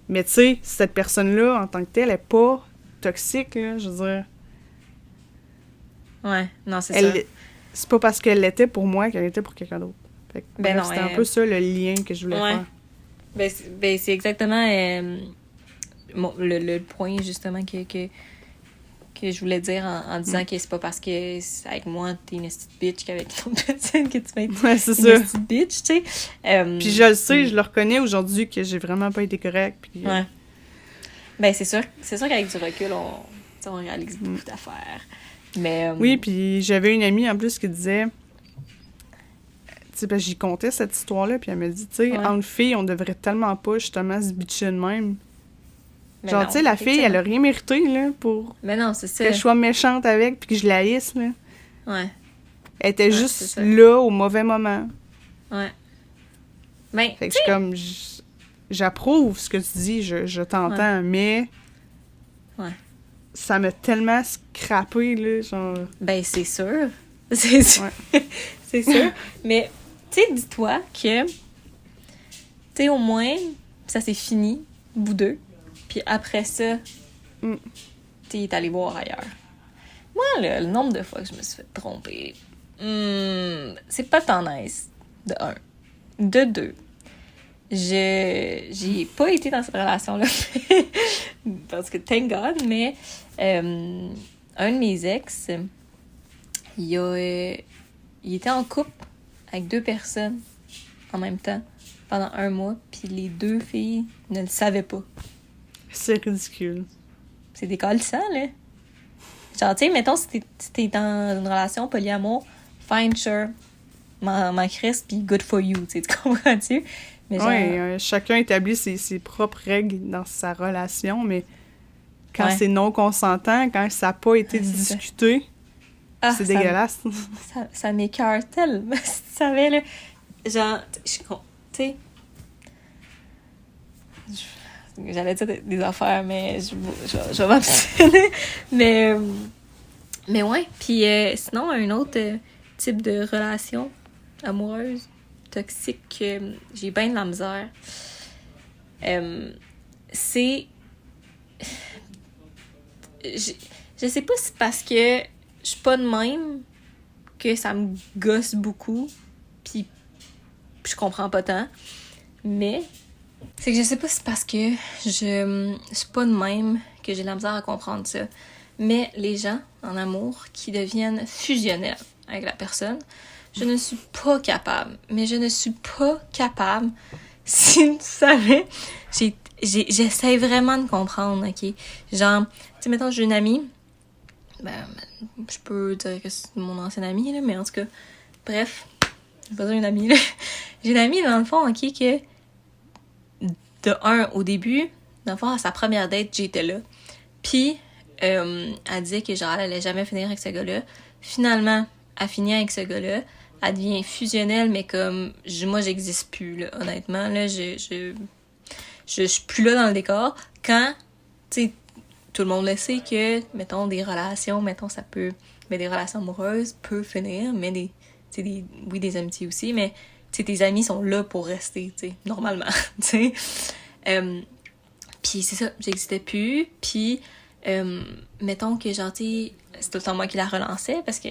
Mais tu sais, cette personne-là, en tant que telle, elle est pas toxique, là, je veux dire. Ouais, non, c'est ça. C'est pas parce qu'elle l'était pour moi qu'elle était pour quelqu'un d'autre. Fait que, ben bref, non, c'était un peu ça le lien que je voulais faire. Ben, c'est exactement le point, justement, que je voulais dire en disant que c'est pas parce que avec moi, t'es une petite bitch qu'avec une autre personne que tu vas être une petite bitch, tu sais. Puis je le sais, je le reconnais aujourd'hui que j'ai vraiment pas été correcte. Puis, ouais. Ben, c'est sûr qu'avec du recul, on réalise beaucoup d'affaires. Mais, oui, puis j'avais une amie en plus qui disait... Tu sais, parce que j'y contais cette histoire-là, puis elle m'a dit, tu sais, entre filles, on devrait tellement pas, justement, se bitcher de même. Mais genre, tu sais, la fille, elle a rien mérité, là, pour mais non, c'est ça. que je sois méchante avec, puis que je la haïsse, là. Ouais. Elle était juste là, au mauvais moment. Ouais. Ben, fait que je suis comme... J'approuve ce que tu dis, je t'entends, mais... Ouais. Ça m'a tellement scrappé, là, genre... Ben, c'est sûr. C'est sûr. Ouais. C'est sûr. Mais, tu sais, dis-toi que... Tu sais, au moins, ça s'est fini, vous deux. Puis après ça, t'es allé voir ailleurs. Moi, là, le nombre de fois que je me suis fait tromper, c'est pas tant nice, de un. De deux, j'ai pas été dans cette relation-là. Parce que, thank God, mais un de mes ex, il était en couple avec 2 personnes en même temps pendant 1 mois, puis les 2 filles ne le savaient pas. C'est ridicule. C'est décalissant, là. Genre, tu sais, mettons, si t'es dans une relation polyamour, fine, sure, m'en crisse, pis good for you, tu comprends-tu? Mais genre... Oui, chacun établit ses propres règles dans sa relation, mais quand c'est non consentant, quand ça n'a pas été discuté, c'est dégueulasse. Ça m'écoeure tellement, si tu savais, là. Genre, tu sais... J'allais dire des affaires, mais je vais m'abstenir. Mais ouais. Puis sinon, un autre type de relation amoureuse, toxique, que j'ai bien de la misère, c'est... Je sais pas si c'est parce que je suis pas de même que ça me gosse beaucoup, puis je comprends pas tant, mais... C'est que je sais pas si c'est parce que je suis pas de même que j'ai de la misère à comprendre ça. Mais les gens en amour qui deviennent fusionnels avec la personne, je ne suis pas capable. Mais je ne suis pas capable. Si tu savais, j'essaie vraiment de comprendre, ok? Genre, tu sais, mettons, j'ai une amie. Ben, je peux dire que c'est mon ancienne amie, là, mais en tout cas, bref, je vais pas dire une amie, là. J'ai une amie, dans le fond, ok, que de un, au début, dans le fond, à sa première date, j'étais là. Puis, elle disait que, genre, elle allait jamais finir avec ce gars-là. Finalement, elle finit avec ce gars-là. Elle devient fusionnelle, mais comme, moi, j'existe plus, là, honnêtement. Là, je suis plus là dans le décor. Quand, tu sais, tout le monde le sait que, mettons, des relations, ça peut... Mais des relations amoureuses peuvent finir, mais des amitiés aussi, mais... Tu sais, tes amis sont là pour rester, tu sais, normalement, tu sais. Puis c'est ça, j'existais plus. Puis, mettons que, genre, tu sais, c'est tout le temps moi qui la relançais parce que,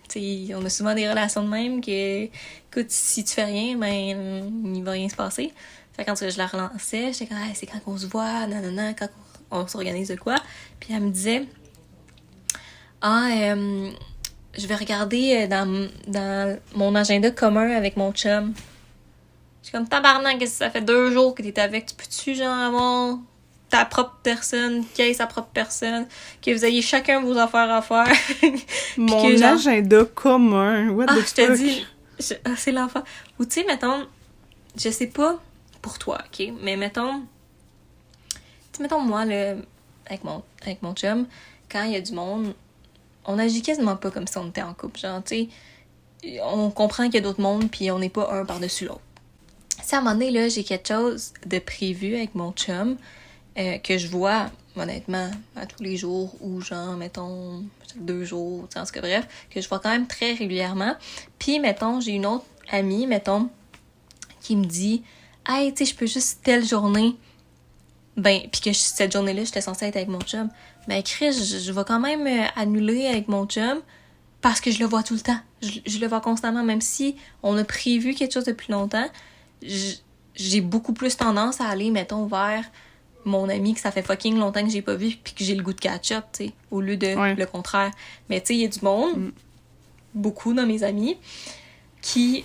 tu sais, on a souvent des relations de même que, écoute, si tu fais rien, ben, il va rien se passer. Fait que quand je la relançais, j'étais comme, hey, c'est quand qu'on se voit, nanana, quand on s'organise de quoi. Puis elle me disait, je vais regarder dans mon agenda commun avec mon chum. Je suis comme, tabarnak, qu'est-ce que ça fait 2 jours que t'es avec? Tu peux-tu, genre, avoir ta propre personne, qui ait sa propre personne, que vous ayez chacun vos affaires à faire? Mon agenda commun, what the fuck? Je te dis, c'est l'enfer. Ou tu sais, mettons, je sais pas pour toi, ok? Mais mettons, moi, là, avec mon chum, quand il y a du monde, on agit quasiment pas comme si on était en couple. Genre, tu sais, on comprend qu'il y a d'autres mondes, puis on n'est pas un par-dessus l'autre. Si à un moment donné, là, j'ai quelque chose de prévu avec mon chum, que je vois, honnêtement, à tous les jours, ou genre, mettons, 2 jours, en tout cas, bref, que je vois quand même très régulièrement. Puis, mettons, j'ai une autre amie, mettons, qui me dit « Hey, tu sais, je peux juste telle journée... » Ben, puis que cette journée-là, j'étais censée être avec mon chum. Ben, Chris, je vais quand même annuler avec mon chum parce que je le vois tout le temps. Je le vois constamment, même si on a prévu quelque chose depuis longtemps. J'ai beaucoup plus tendance à aller, mettons, vers mon ami que ça fait fucking longtemps que j'ai pas vu puis que j'ai le goût de catch-up, tu sais, au lieu de le contraire. Mais tu sais, il y a du monde, beaucoup dans mes amis, qui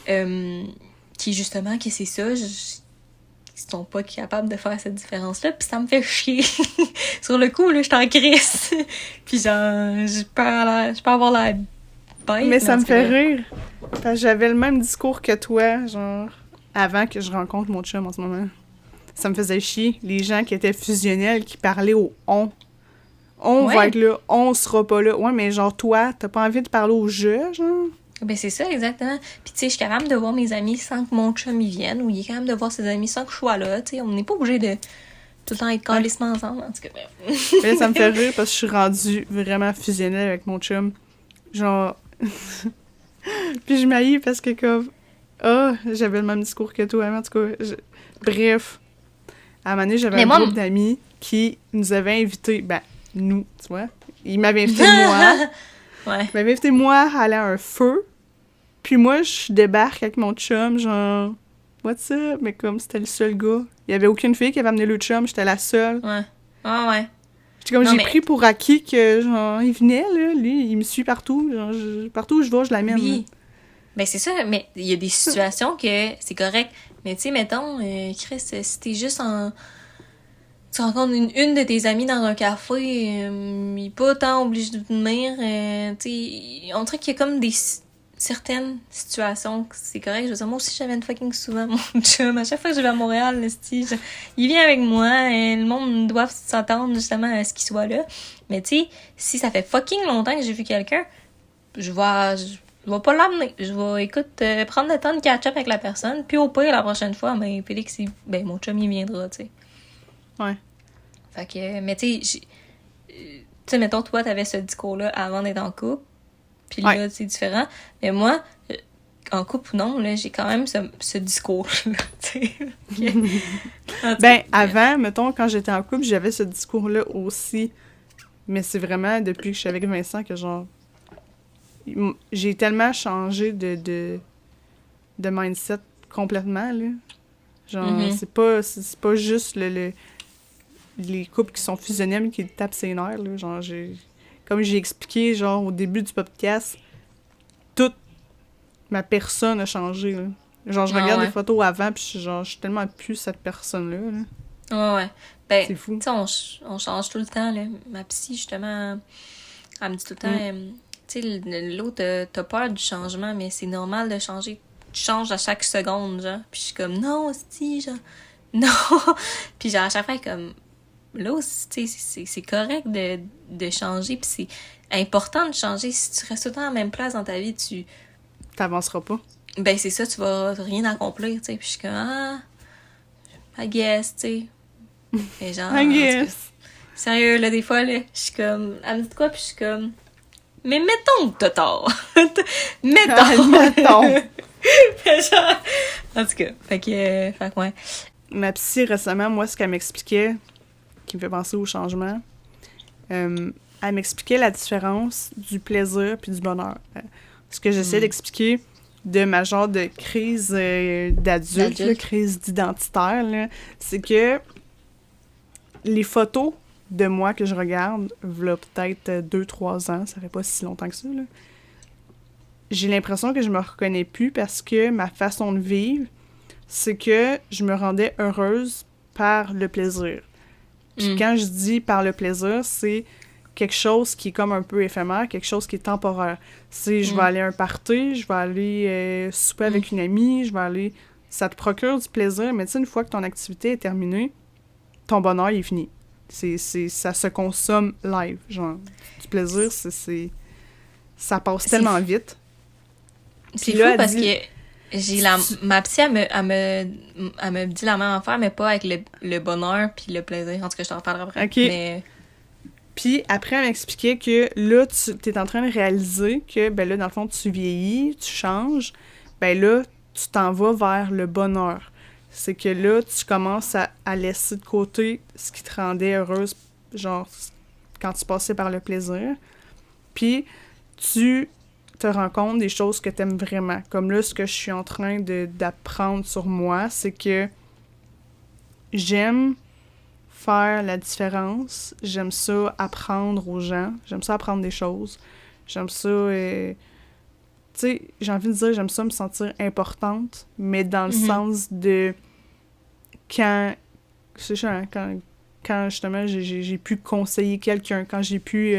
justement, que c'est ça, ils sont pas capables de faire cette différence-là, puis ça me fait chier. Sur le coup, là, je suis en crise. Puis genre, je peux avoir l'air bête. Mais ça me fait rire. Parce que j'avais le même discours que toi, genre, avant que je rencontre mon chum en ce moment. Ça me faisait chier. Les gens qui étaient fusionnels, qui parlaient au « on ». On va être là, on sera pas là. Ouais, mais genre, toi, t'as pas envie de parler au « je », genre? Ben, c'est ça, exactement. Puis, tu sais, je suis capable de voir mes amis sans que mon chum y vienne, ou il est capable de voir ses amis sans que je sois là, tu sais. On n'est pas obligé de tout le temps être calissement ensemble, en tout cas. Mais là, ça me fait rire parce que je suis rendue vraiment fusionnelle avec mon chum. Genre... Puis je m'haïs parce que comme... j'avais le même discours que toi, mais en tout cas... Bref. À un moment donné, j'avais un groupe d'amis qui nous avaient invités... Ben, nous, tu vois. Ils m'avaient invité moi. Ouais. Ils m'avaient invité moi à aller à un feu. Puis moi, je débarque avec mon chum, genre... What's up? Mais comme c'était le seul gars. Il y avait aucune fille qui avait amené le chum, j'étais la seule. Ouais. Ah ouais. J'étais comme, pris pour acquis que, genre, il venait, là, lui, il me suit partout. Genre, partout où je vais, je l'amène. Oui. Ben, c'est ça, mais il y a des situations que c'est correct. Mais, tu sais, mettons, Chris, si t'es juste en... Tu rencontres une de tes amies dans un café, il est pas tant obligé de venir. Tu sais, on dirait qu'il y a comme des... certaines situations que c'est correct. Je veux dire, moi aussi, j'amène fucking souvent mon chum. À chaque fois que je vais à Montréal, il vient avec moi. Et le monde doit s'attendre justement à ce qu'il soit là. Mais tu sais, si ça fait fucking longtemps que j'ai vu quelqu'un, je vais pas l'amener. Je vais, écoute, prendre le temps de catch-up avec la personne. Puis au pire, la prochaine fois, ben, Félix, mon chum, il viendra, tu sais. Ouais. Fait que, mais tu sais, mettons, toi, t'avais ce discours-là avant d'être en couple. Puis là, c'est différent. Mais moi, en couple ou non, là, j'ai quand même ce discours-là, tu sais. Ben, avant, mettons, quand j'étais en couple, j'avais ce discours-là aussi. Mais c'est vraiment depuis que je suis avec Vincent que, genre, j'ai tellement changé de mindset complètement, là. Genre, c'est pas juste les couples qui sont fusionnels qui tapent ses nerfs, là. Genre, comme j'ai expliqué, genre, au début du podcast, toute ma personne a changé, là. Genre, je regarde des photos avant, puis je suis tellement plus cette personne-là, là. Ouais. Ben, c'est fou. Tu sais, on change tout le temps, là. Ma psy, justement, elle me dit tout le temps, tu sais, l'autre, t'as peur du changement, mais c'est normal de changer. Tu changes à chaque seconde, genre. Puis je suis comme, non, hostie, genre, non. Puis genre, à chaque fois, comme, là aussi, tu sais, c'est correct de changer, puis c'est important de changer. Si tu restes tout le temps à la même place dans ta vie, t'avanceras pas. Ben, c'est ça, tu vas rien accomplir, tu sais. Puis je suis comme, I guess, tu sais. Et genre, I guess. Sérieux, là, des fois, là, je suis comme, elle me dit quoi, puis je suis comme, mais mettons que t'as tort. mettons. Genre, en tout cas, fait que ouais. Ma psy, récemment, moi, ce qu'elle m'expliquait, qui me fait penser au changement, elle m'expliquait la différence du plaisir puis du bonheur. Ce que j'essaie d'expliquer de ma genre de crise d'adulte, là, crise d'identitaire, là, c'est que les photos de moi que je regarde, v'là peut-être 2-3 ans, ça fait pas si longtemps que ça, là, j'ai l'impression que je me reconnais plus parce que ma façon de vivre, c'est que je me rendais heureuse par le plaisir. Puis quand je dis par le plaisir, c'est quelque chose qui est comme un peu éphémère, quelque chose qui est temporaire. C'est je vais aller à un party, je vais aller souper avec une amie, je vais aller... Ça te procure du plaisir, mais tu sais, une fois que ton activité est terminée, ton bonheur, il est fini. Ça se consomme live, genre. Du plaisir, ça passe tellement vite. C'est fou parce que ma psy, elle me dit la même affaire, mais pas avec le bonheur puis le plaisir. En tout cas, je t'en reparlerai après. OK. Mais... Puis après, elle m'expliquait que là, tu es en train de réaliser que, ben là, dans le fond, tu vieillis, tu changes. Ben là, tu t'en vas vers le bonheur. C'est que là, tu commences à laisser de côté ce qui te rendait heureuse, genre, quand tu passais par le plaisir. Puis, tu te rends compte des choses que tu aimes vraiment. Comme là, ce que je suis en train d'apprendre sur moi, c'est que j'aime faire la différence. J'aime ça apprendre aux gens. J'aime ça apprendre des choses. J'aime ça... tu sais, j'ai envie de dire, j'aime ça me sentir importante, mais dans le sens de... Quand justement, j'ai pu conseiller quelqu'un, quand j'ai pu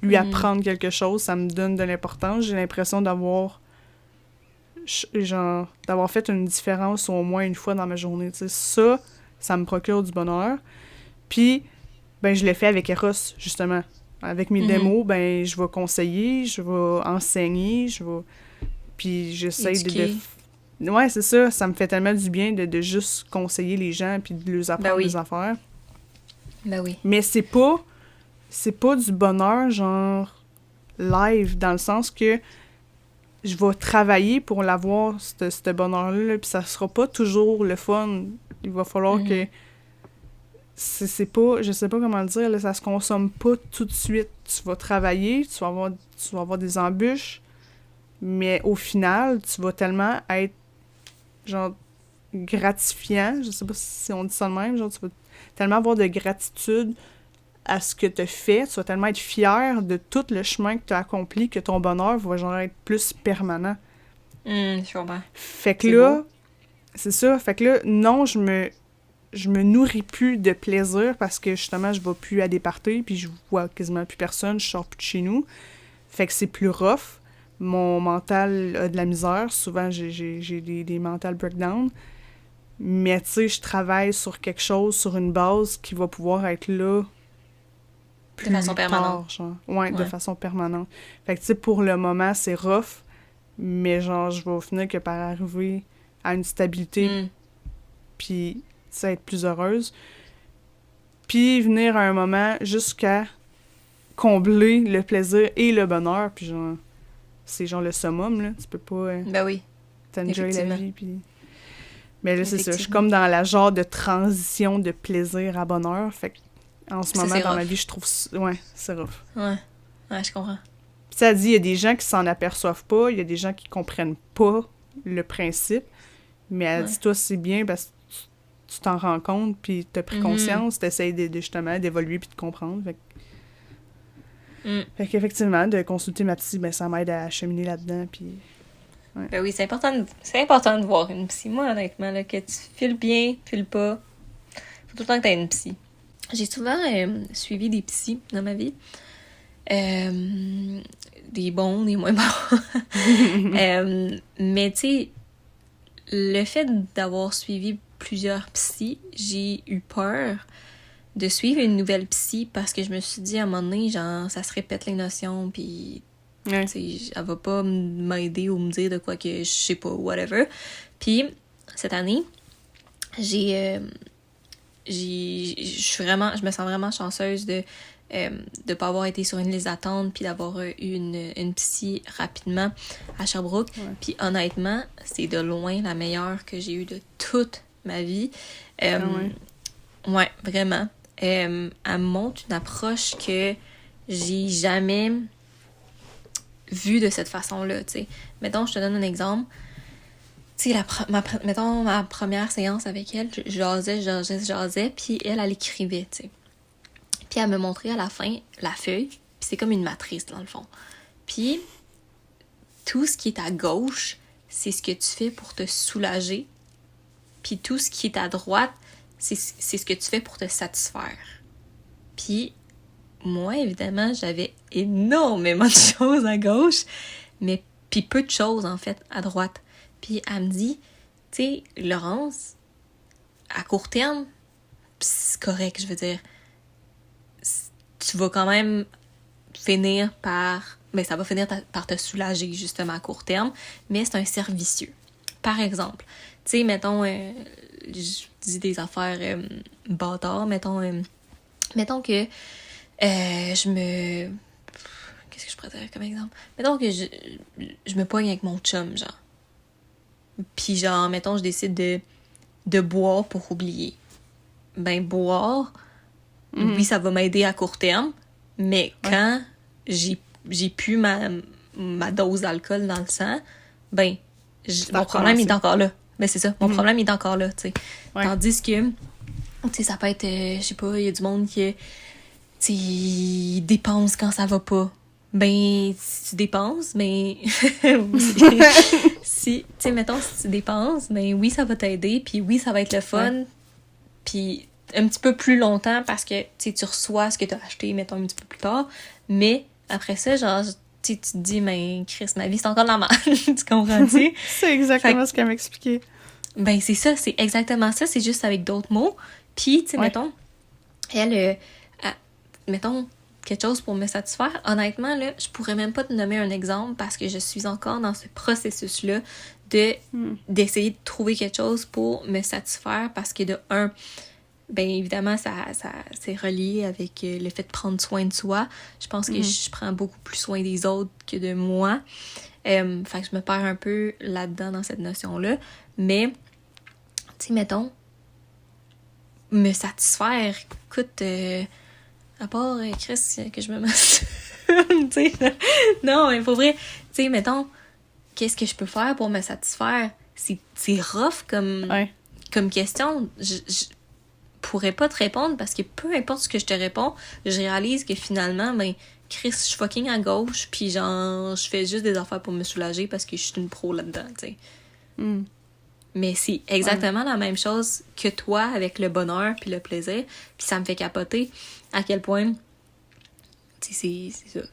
lui apprendre quelque chose, ça me donne de l'importance. J'ai l'impression d'avoir fait une différence au moins une fois dans ma journée. Tu sais, ça me procure du bonheur. Puis, ben, je l'ai fait avec Eros, justement. Avec mes démos, ben, je vais conseiller, je vais enseigner, puis j'essaie de... Ouais, c'est ça. Ça me fait tellement du bien de juste conseiller les gens puis de leur apprendre des affaires. Ben oui. Mais c'est pas du bonheur, genre, live, dans le sens que je vais travailler pour l'avoir, ce bonheur-là, puis ça sera pas toujours le fun. Il va falloir que... C'est pas... Je sais pas comment le dire, là, ça se consomme pas tout de suite. Tu vas travailler, tu vas avoir des embûches, mais au final, tu vas tellement être, genre, gratifiant. Je sais pas si on dit ça de même, genre, tu vas tellement avoir de gratitude à ce que tu as fait, tu vas tellement être fier de tout le chemin que tu as accompli que ton bonheur va genre être plus permanent. Je comprends. Fait que là, c'est ça. Fait que là, non, je me nourris plus de plaisir parce que justement, je vais plus à des parties puis je vois quasiment plus personne, je sors plus de chez nous. Fait que c'est plus rough. Mon mental a de la misère. Souvent, j'ai des mental breakdowns. Mais tu sais, je travaille sur quelque chose, sur une base qui va pouvoir être là de façon permanente. Genre. Ouais, de façon permanente. Fait que tu sais, pour le moment, c'est rough, mais genre, je vais au final que par arriver à une stabilité, puis ça être plus heureuse. Puis venir à un moment jusqu'à combler le plaisir et le bonheur, puis genre, c'est genre le summum, là. Tu peux pas... ben oui. T'enjoy la vie, puis... Mais là, c'est ça. Je suis comme dans la genre de transition de plaisir à bonheur. Fait en ce moment, dans ma vie, je trouve... Ouais, c'est rough. Ouais, je comprends. Puis ça dit, il y a des gens qui s'en aperçoivent pas, il y a des gens qui comprennent pas le principe, mais elle dit, toi, c'est bien parce que tu t'en rends compte, puis t'as pris conscience, t'essayes justement d'évoluer puis de comprendre. Fait qu'effectivement, de consulter ma psy, ben ça m'aide à cheminer là-dedans, puis... Ouais. Ben oui, c'est important de voir une psy. Moi, honnêtement, là, que tu files bien, files pas, faut tout le temps que t'aies une psy. J'ai souvent suivi des psys dans ma vie. Des bons, des moins bons. Mais tu sais, le fait d'avoir suivi plusieurs psys, j'ai eu peur de suivre une nouvelle psy parce que je me suis dit à un moment donné, genre, ça se répète les notions, puis... Ouais. Elle va pas m'aider ou me dire de quoi que je sais pas, whatever. Puis, cette année, je me sens vraiment chanceuse de pas avoir été sur une liste d'attente puis d'avoir eu une psy rapidement à Sherbrooke. Ouais. Puis, honnêtement, c'est de loin la meilleure que j'ai eue de toute ma vie. Ouais, vraiment. Elle me montre une approche que j'ai jamais... vu de cette façon-là, tu sais. Mettons, je te donne un exemple. Tu sais, mettons, ma première séance avec elle, je jasais, puis elle écrivait, tu sais. Puis elle me montrait à la fin la feuille, puis c'est comme une matrice, dans le fond. Puis, tout ce qui est à gauche, c'est ce que tu fais pour te soulager. Puis tout ce qui est à droite, c'est ce que tu fais pour te satisfaire. Puis, moi, évidemment, j'avais énormément de choses à gauche, mais puis peu de choses, en fait, à droite. Puis elle me dit, tu sais, Laurence, à court terme, c'est correct, je veux dire, tu vas quand même finir par... Ben, ça va finir par te soulager, justement, à court terme, mais c'est un cercle vicieux. Par exemple, tu sais, mettons, je dis des affaires bâtards, mettons que qu'est-ce que je pourrais dire comme exemple? Mettons que je me poigne avec mon chum, genre. Puis genre, mettons, je décide de boire pour oublier. Ben, boire, oui, ça va m'aider à court terme, mais quand j'ai plus ma dose d'alcool dans le sang, ben, mon problème est encore là. Ben, c'est ça, mon problème est encore là, tu sais. Ouais. Tandis que, tu sais, ça peut être, je sais pas, il y a du monde qui... tu dépenses quand ça va pas. Ben, si tu dépenses, ben... si, tu sais, mettons, si tu dépenses, ben oui, ça va t'aider, puis oui, ça va être le fun, puis un petit peu plus longtemps parce que, tu sais, tu reçois ce que tu as acheté, mettons, un petit peu plus tard, mais après ça, genre, tu te dis, mais Chris, ma vie, c'est encore de la merde. Tu comprends-tu? C'est exactement ce qu'elle m'expliquait. Ben, c'est ça, c'est exactement ça, c'est juste avec d'autres mots. Puis, tu sais, mettons, elle, mettons, quelque chose pour me satisfaire. Honnêtement, là, je pourrais même pas te nommer un exemple parce que je suis encore dans ce processus-là d'essayer de trouver quelque chose pour me satisfaire parce que de un, ben évidemment, ça c'est relié avec le fait de prendre soin de soi. Je pense que je prends beaucoup plus soin des autres que de moi. Fait que je me perds un peu là-dedans dans cette notion-là. Mais, tu sais, mettons, me satisfaire, écoute, à part Chris, que je me masturbe, tu sais, non, mais pour vrai, tu sais, mettons, qu'est-ce que je peux faire pour me satisfaire? C'est rough comme question. Je pourrais pas te répondre parce que peu importe ce que je te réponds, je réalise que finalement, ben, Chris, je suis fucking à gauche, puis genre, je fais juste des affaires pour me soulager parce que je suis une pro là-dedans, tu sais. Mais c'est exactement la même chose que toi avec le bonheur puis le plaisir, puis ça me fait capoter à quel point, tu sais, c'est ça,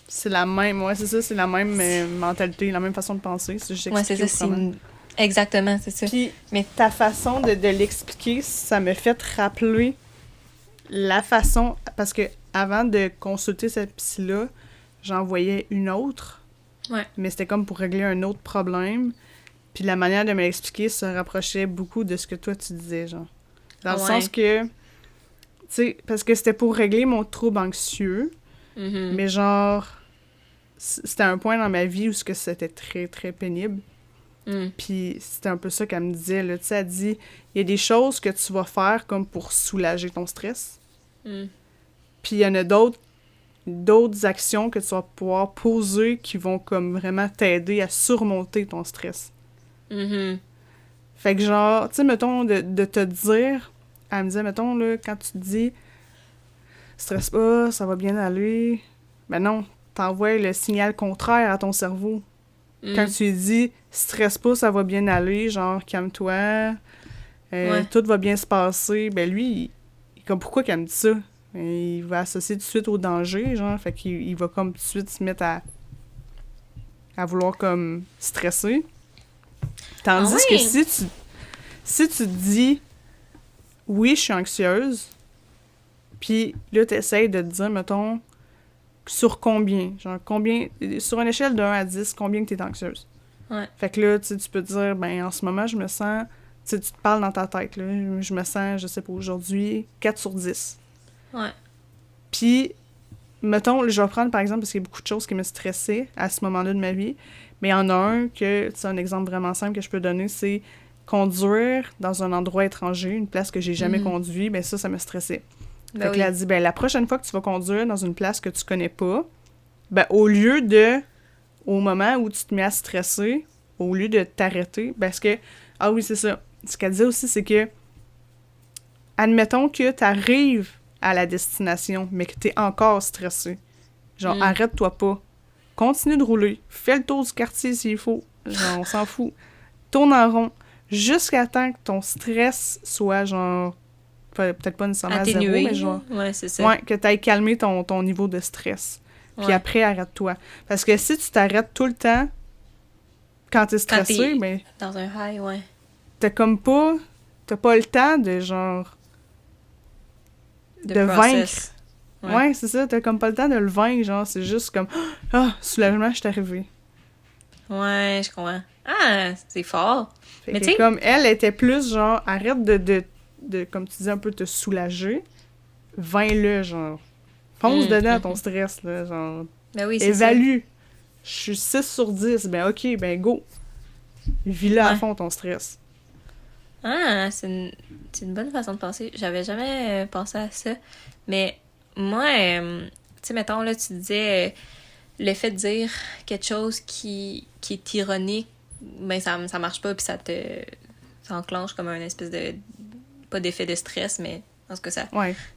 c'est la même, c'est ça, c'est la même mentalité, la même façon de penser, c'est juste expliqué autrement. Exactement, c'est ça. Puis, mais ta façon de l'expliquer, ça me fait te rappeler la façon, parce que avant de consulter cette psy-là, j'en voyais une autre, mais c'était comme pour régler un autre problème. Puis la manière de me l'expliquer se rapprochait beaucoup de ce que toi, tu disais, genre. Dans le sens que, tu sais, parce que c'était pour régler mon trouble anxieux, mais genre, c'était un point dans ma vie où c'était très, très pénible. Puis c'était un peu ça qu'elle me disait, là. Tu sais, elle dit, il y a des choses que tu vas faire comme pour soulager ton stress. Puis il y en a d'autres actions que tu vas pouvoir poser qui vont comme vraiment t'aider à surmonter ton stress. Fait que genre, tu sais, mettons, de te dire, elle me disait, mettons, là, quand tu te dis stresse pas, ça va bien aller, ben non, t'envoies le signal contraire à ton cerveau. Quand tu lui dis stresse pas, ça va bien aller, genre calme-toi, tout va bien se passer, ben lui, comme pourquoi qu'elle me dit ça? Il va associer tout de suite au danger, genre, fait qu'il va comme tout de suite se mettre à vouloir comme stresser. Tandis que si tu dis oui, je suis anxieuse, puis là, t'essayes de te dire, mettons, sur combien? Genre, sur une échelle de 1 à 10, combien que t'es anxieuse? Fait que là, tu peux te dire, ben, en ce moment, je me sens... Tu te parles dans ta tête, là. Je me sens, je sais pas, aujourd'hui, 4 sur 10. Puis, mettons, je vais prendre, par exemple, parce qu'il y a beaucoup de choses qui me stressaient à ce moment-là de ma vie, mais il y en a un que, c'est un exemple vraiment simple que je peux donner, c'est conduire dans un endroit étranger, une place que j'ai jamais conduit, ben ça me stressait. Fait que là, elle dit, ben la prochaine fois que tu vas conduire dans une place que tu connais pas, ben au moment où tu te mets à stresser, au lieu de t'arrêter, parce que, ah oui, c'est ça, ce qu'elle disait aussi, c'est que, admettons que t'arrives à la destination, mais que t'es encore stressé. Genre, arrête-toi pas. Continue de rouler. Fais le tour du quartier s'il faut. Genre, on s'en fout. Tourne en rond. Jusqu'à temps que ton stress soit, genre, peut-être pas nécessairement atténué, à zéro, mais genre... Ouais, c'est ça. Ouais, que t'ailles calmer ton niveau de stress. Puis après, arrête-toi. Parce que si tu t'arrêtes tout le temps, quand t'es stressé, ben... dans un high, t'as pas le temps de, genre... de vaincre. Ouais, c'est ça. T'as comme pas le temps de le vaincre, genre, c'est juste comme... Ah, soulagement, je suis arrivée. Ouais, je comprends. Ah, c'est fort. Fait que comme elle était plus, genre, arrête de comme tu dis, un peu te soulager. Vains-le, genre. Fonce dedans ton stress, là, genre. Ben oui, c'est évalue. Je suis 6 sur 10. Ben OK, ben go. Vis-le à fond, ton stress. Ah, c'est une bonne façon de penser. J'avais jamais pensé à ça. Mais moi, tu sais, mettons, là, tu disais le fait de dire quelque chose qui est ironique, ben ça marche pas, puis ça enclenche comme un espèce de... pas d'effet de stress, mais en tout cas, ça...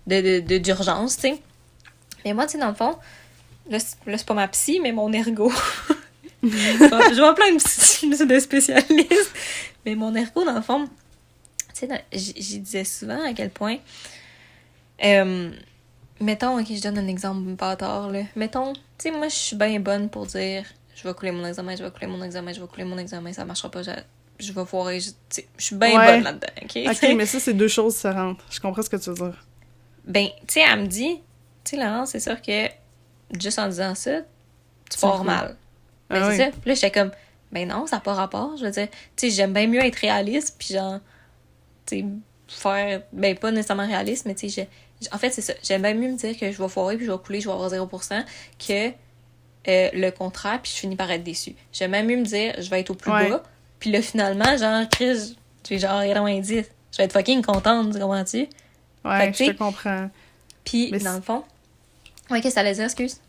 d'urgence, tu sais. Mais moi, tu sais, dans le fond, là, c'est pas ma psy, mais mon ergo. Je vois plein de spécialistes. Mais mon ergo, dans le fond, tu sais, j'y disais souvent à quel point... tu mettons, ok, je donne un exemple bâtard, là. Mettons, tu sais, moi, je suis bien bonne pour dire, je vais couler mon examen, ça marchera pas, je vais foirer, tu sais, je suis bien bonne là-dedans, ok? Ok, mais ça, c'est deux choses différentes. Je comprends ce que tu veux dire. Ben, tu sais, elle me dit, tu sais, Laurence, c'est sûr que, juste en disant ça, tu pars mal. Ben, c'est ça. Puis là, j'étais comme, ben non, ça n'a pas rapport, je veux dire, tu sais, j'aime bien mieux être réaliste, puis genre, tu sais, faire, ben pas nécessairement réaliste, mais tu sais, en fait, c'est ça. J'aime bien mieux me dire que je vais foirer puis je vais couler, je vais avoir 0% que le contraire, puis je finis par être déçue. J'aime bien mieux me dire je vais être au plus bas, puis là, finalement, genre, Chris, tu es genre 90. Je vais être fucking contente, tu comprends-tu? Ouais, je te comprends. Puis, dans le fond... Ouais, qu'est-ce que ça allait dire, excuse?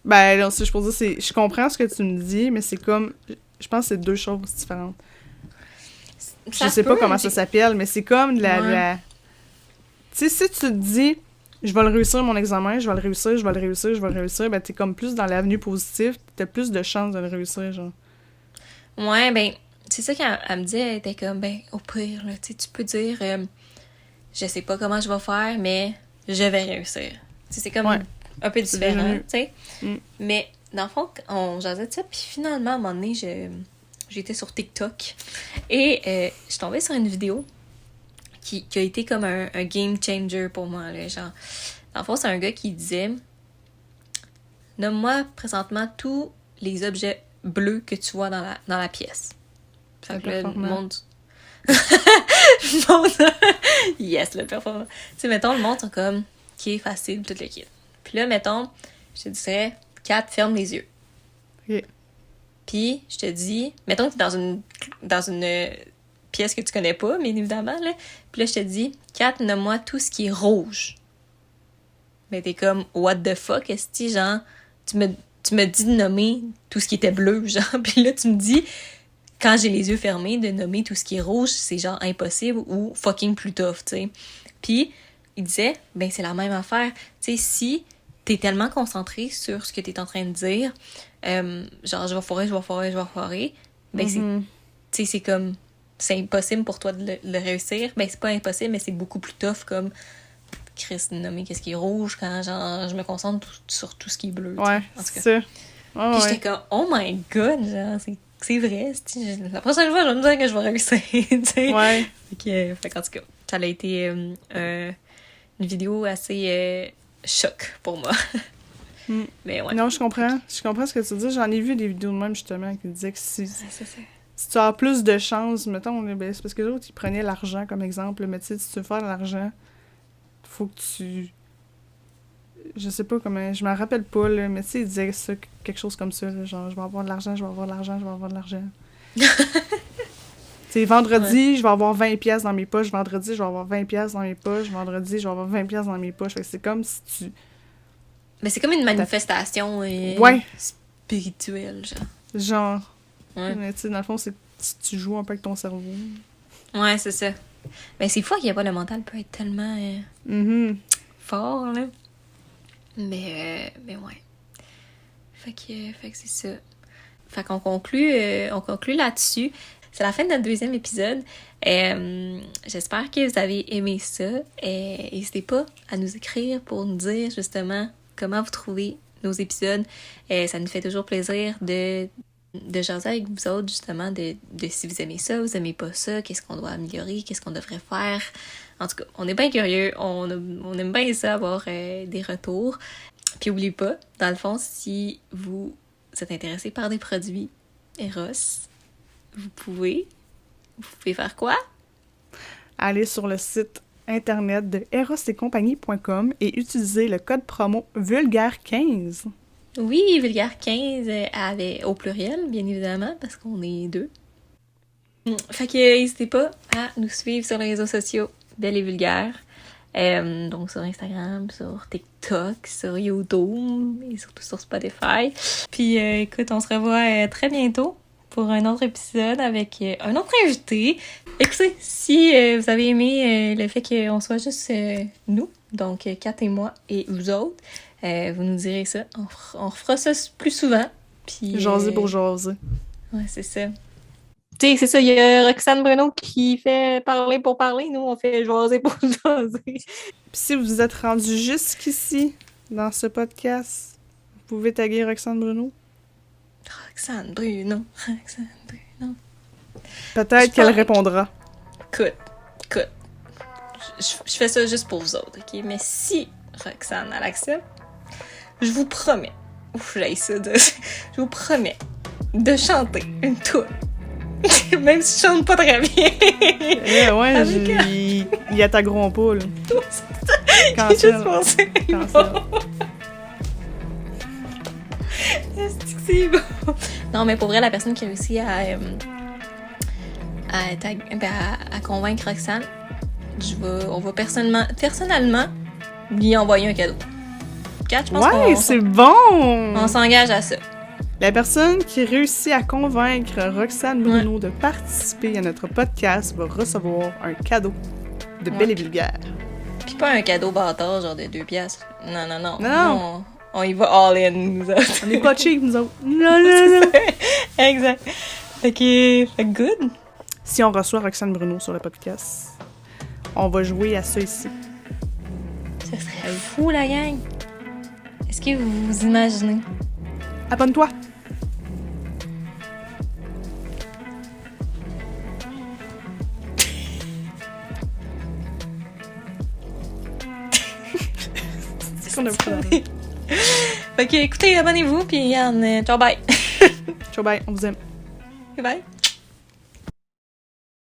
Ben, là, je peux dire, je comprends ce que tu me dis, mais c'est comme... Je pense que c'est deux choses différentes. Je sais pas comment ça s'appelle, mais c'est comme de la... Tu sais, si tu te dis, je vais le réussir mon examen, je vais le réussir, ben t'es comme plus dans l'avenue positive, t'as plus de chances de le réussir, genre. Ouais, ben, c'est ça qu'elle me dit, elle était comme, ben, au pire, là, tu sais, tu peux dire, je sais pas comment je vais faire, mais je vais réussir. T'sais, c'est comme un peu différent, tu sais. Mais, dans le fond, on jasait de ça, puis finalement, à un moment donné, j'étais sur TikTok, et je suis tombée sur une vidéo qui a été comme un game changer pour moi, là, genre. Dans le fond, c'est un gars qui disait, nomme-moi présentement tous les objets bleus que tu vois dans la pièce. Fait que le monde... yes, le performant. Tu sais, mettons, le monde, c'est comme, qui est facile, tout le kit. Puis là, mettons, je te dirais, 4, ferme les yeux. Okay. Puis, je te dis, mettons que t'es dans une pièce que tu connais pas, bien évidemment, là. Puis là, je te dis, 4, nomme-moi tout ce qui est rouge. Mais t'es comme, what the fuck, est-ce que, genre, tu me dis de nommer tout ce qui était bleu, genre. Puis là, tu me dis, quand j'ai les yeux fermés, de nommer tout ce qui est rouge, c'est genre impossible ou fucking plus tough, tu sais. Puis, il disait, ben c'est la même affaire. Tu sais, si t'es tellement concentré sur ce que t'es en train de dire, genre, je vais foirer, ben tu sais, c'est comme, c'est impossible pour toi de le réussir. Ben c'est pas impossible, mais c'est beaucoup plus tough comme, Chris, nommer qu'est-ce qui est rouge quand, genre, je me concentre sur tout ce qui est bleu. Ouais, c'est ça. Oh, puis j'étais comme, oh my god, genre, c'est vrai. La prochaine fois, je vais me dire que je vais réussir, tu sais. Ouais. Fait qu'en tout cas, ça a été une vidéo assez choc pour moi. Mais ouais. Non, je comprends ce que tu dis. J'en ai vu des vidéos de même, justement, qui disaient que si tu as plus de chance, mettons, ben, c'est parce que les autres, ils prenaient l'argent comme exemple, mais tu sais, si tu veux faire de l'argent, faut que tu... Je sais pas comment... Je m'en rappelle pas, là, mais tu sais, ils disaient ça, quelque chose comme ça, là, genre, je vais avoir de l'argent. Tu sais, vendredi, je vais avoir 20$ dans mes poches. Vendredi, je vais avoir 20$ dans mes poches. Vendredi, je vais avoir 20$ dans mes poches. Fait que c'est comme si tu... Mais c'est comme une manifestation spirituelle, genre. Genre. Ouais. Mais tu sais, dans le fond, c'est tu joues un peu avec ton cerveau. Ouais, c'est ça. Mais c'est fou qu'il y a pas le mental peut être tellement fort, là. Mais ouais. Fait que c'est ça. Fait qu'on conclut là-dessus. C'est la fin de notre deuxième épisode. J'espère que vous avez aimé ça. N'hésitez pas à nous écrire pour nous dire justement comment vous trouvez nos épisodes. Ça nous fait toujours plaisir de jaser avec vous autres, justement, de si vous aimez ça, vous aimez pas ça, qu'est-ce qu'on doit améliorer, qu'est-ce qu'on devrait faire. En tout cas, on est bien curieux, on aime bien ça, avoir des retours. Puis n'oubliez pas, dans le fond, si vous êtes intéressé par des produits Eros, vous pouvez faire quoi? Aller sur le site internet de erosetcompagnie.com et utiliser le code promo vulgaire15. Oui, vulgaire15 au pluriel, bien évidemment, parce qu'on est 2. Fait que n'hésitez pas à nous suivre sur les réseaux sociaux Belle et Vulgaire. Donc sur Instagram, sur TikTok, sur YouTube et surtout sur Spotify. Puis écoute, on se revoit très bientôt pour un autre épisode avec un autre invité. Écoutez, si vous avez aimé le fait qu'on soit juste nous, donc Kat et moi et vous autres, vous nous direz ça. On refera ça plus souvent. Puis jaser pour jaser. Ouais, c'est ça. Tu sais, c'est ça, il y a Roxane Bruno qui fait parler pour parler. Nous, on fait jaser pour jaser. Puis si vous êtes rendu jusqu'ici dans ce podcast, vous pouvez taguer Roxane Bruno. Roxane Bruno. Peut-être qu'elle répondra. Écoute. Je fais ça juste pour vous autres, OK? Mais si Roxane, elle accepte, je vous promets, je vous promets de chanter une toune. Même si je chante pas très bien. Il attaqueront pas, là. J'ai juste pensé. C'est bon. Non, mais pour vrai, la personne qui a réussi à convaincre Roxane, on va personnellement lui envoyer un cadeau. Je pense c'est bon! On s'engage à ça. La personne qui réussit à convaincre Roxane Bruno de participer à notre podcast va recevoir un cadeau de Belle et Vulgaire. Puis pas un cadeau bâtard, genre de 2 piastres. Non. On y va all in, nous autres. On n'est pas cheap, nous autres. Non. Exact. Fait good. Si on reçoit Roxane Bruno sur le podcast, on va jouer à ça ici. Ça serait fou, la gang. Est-ce que vous vous imaginez? Abonne-toi! C'est qu'on a pas. Fait que écoutez, abonnez-vous, puis ciao bye. Ciao bye, on vous aime. Bye.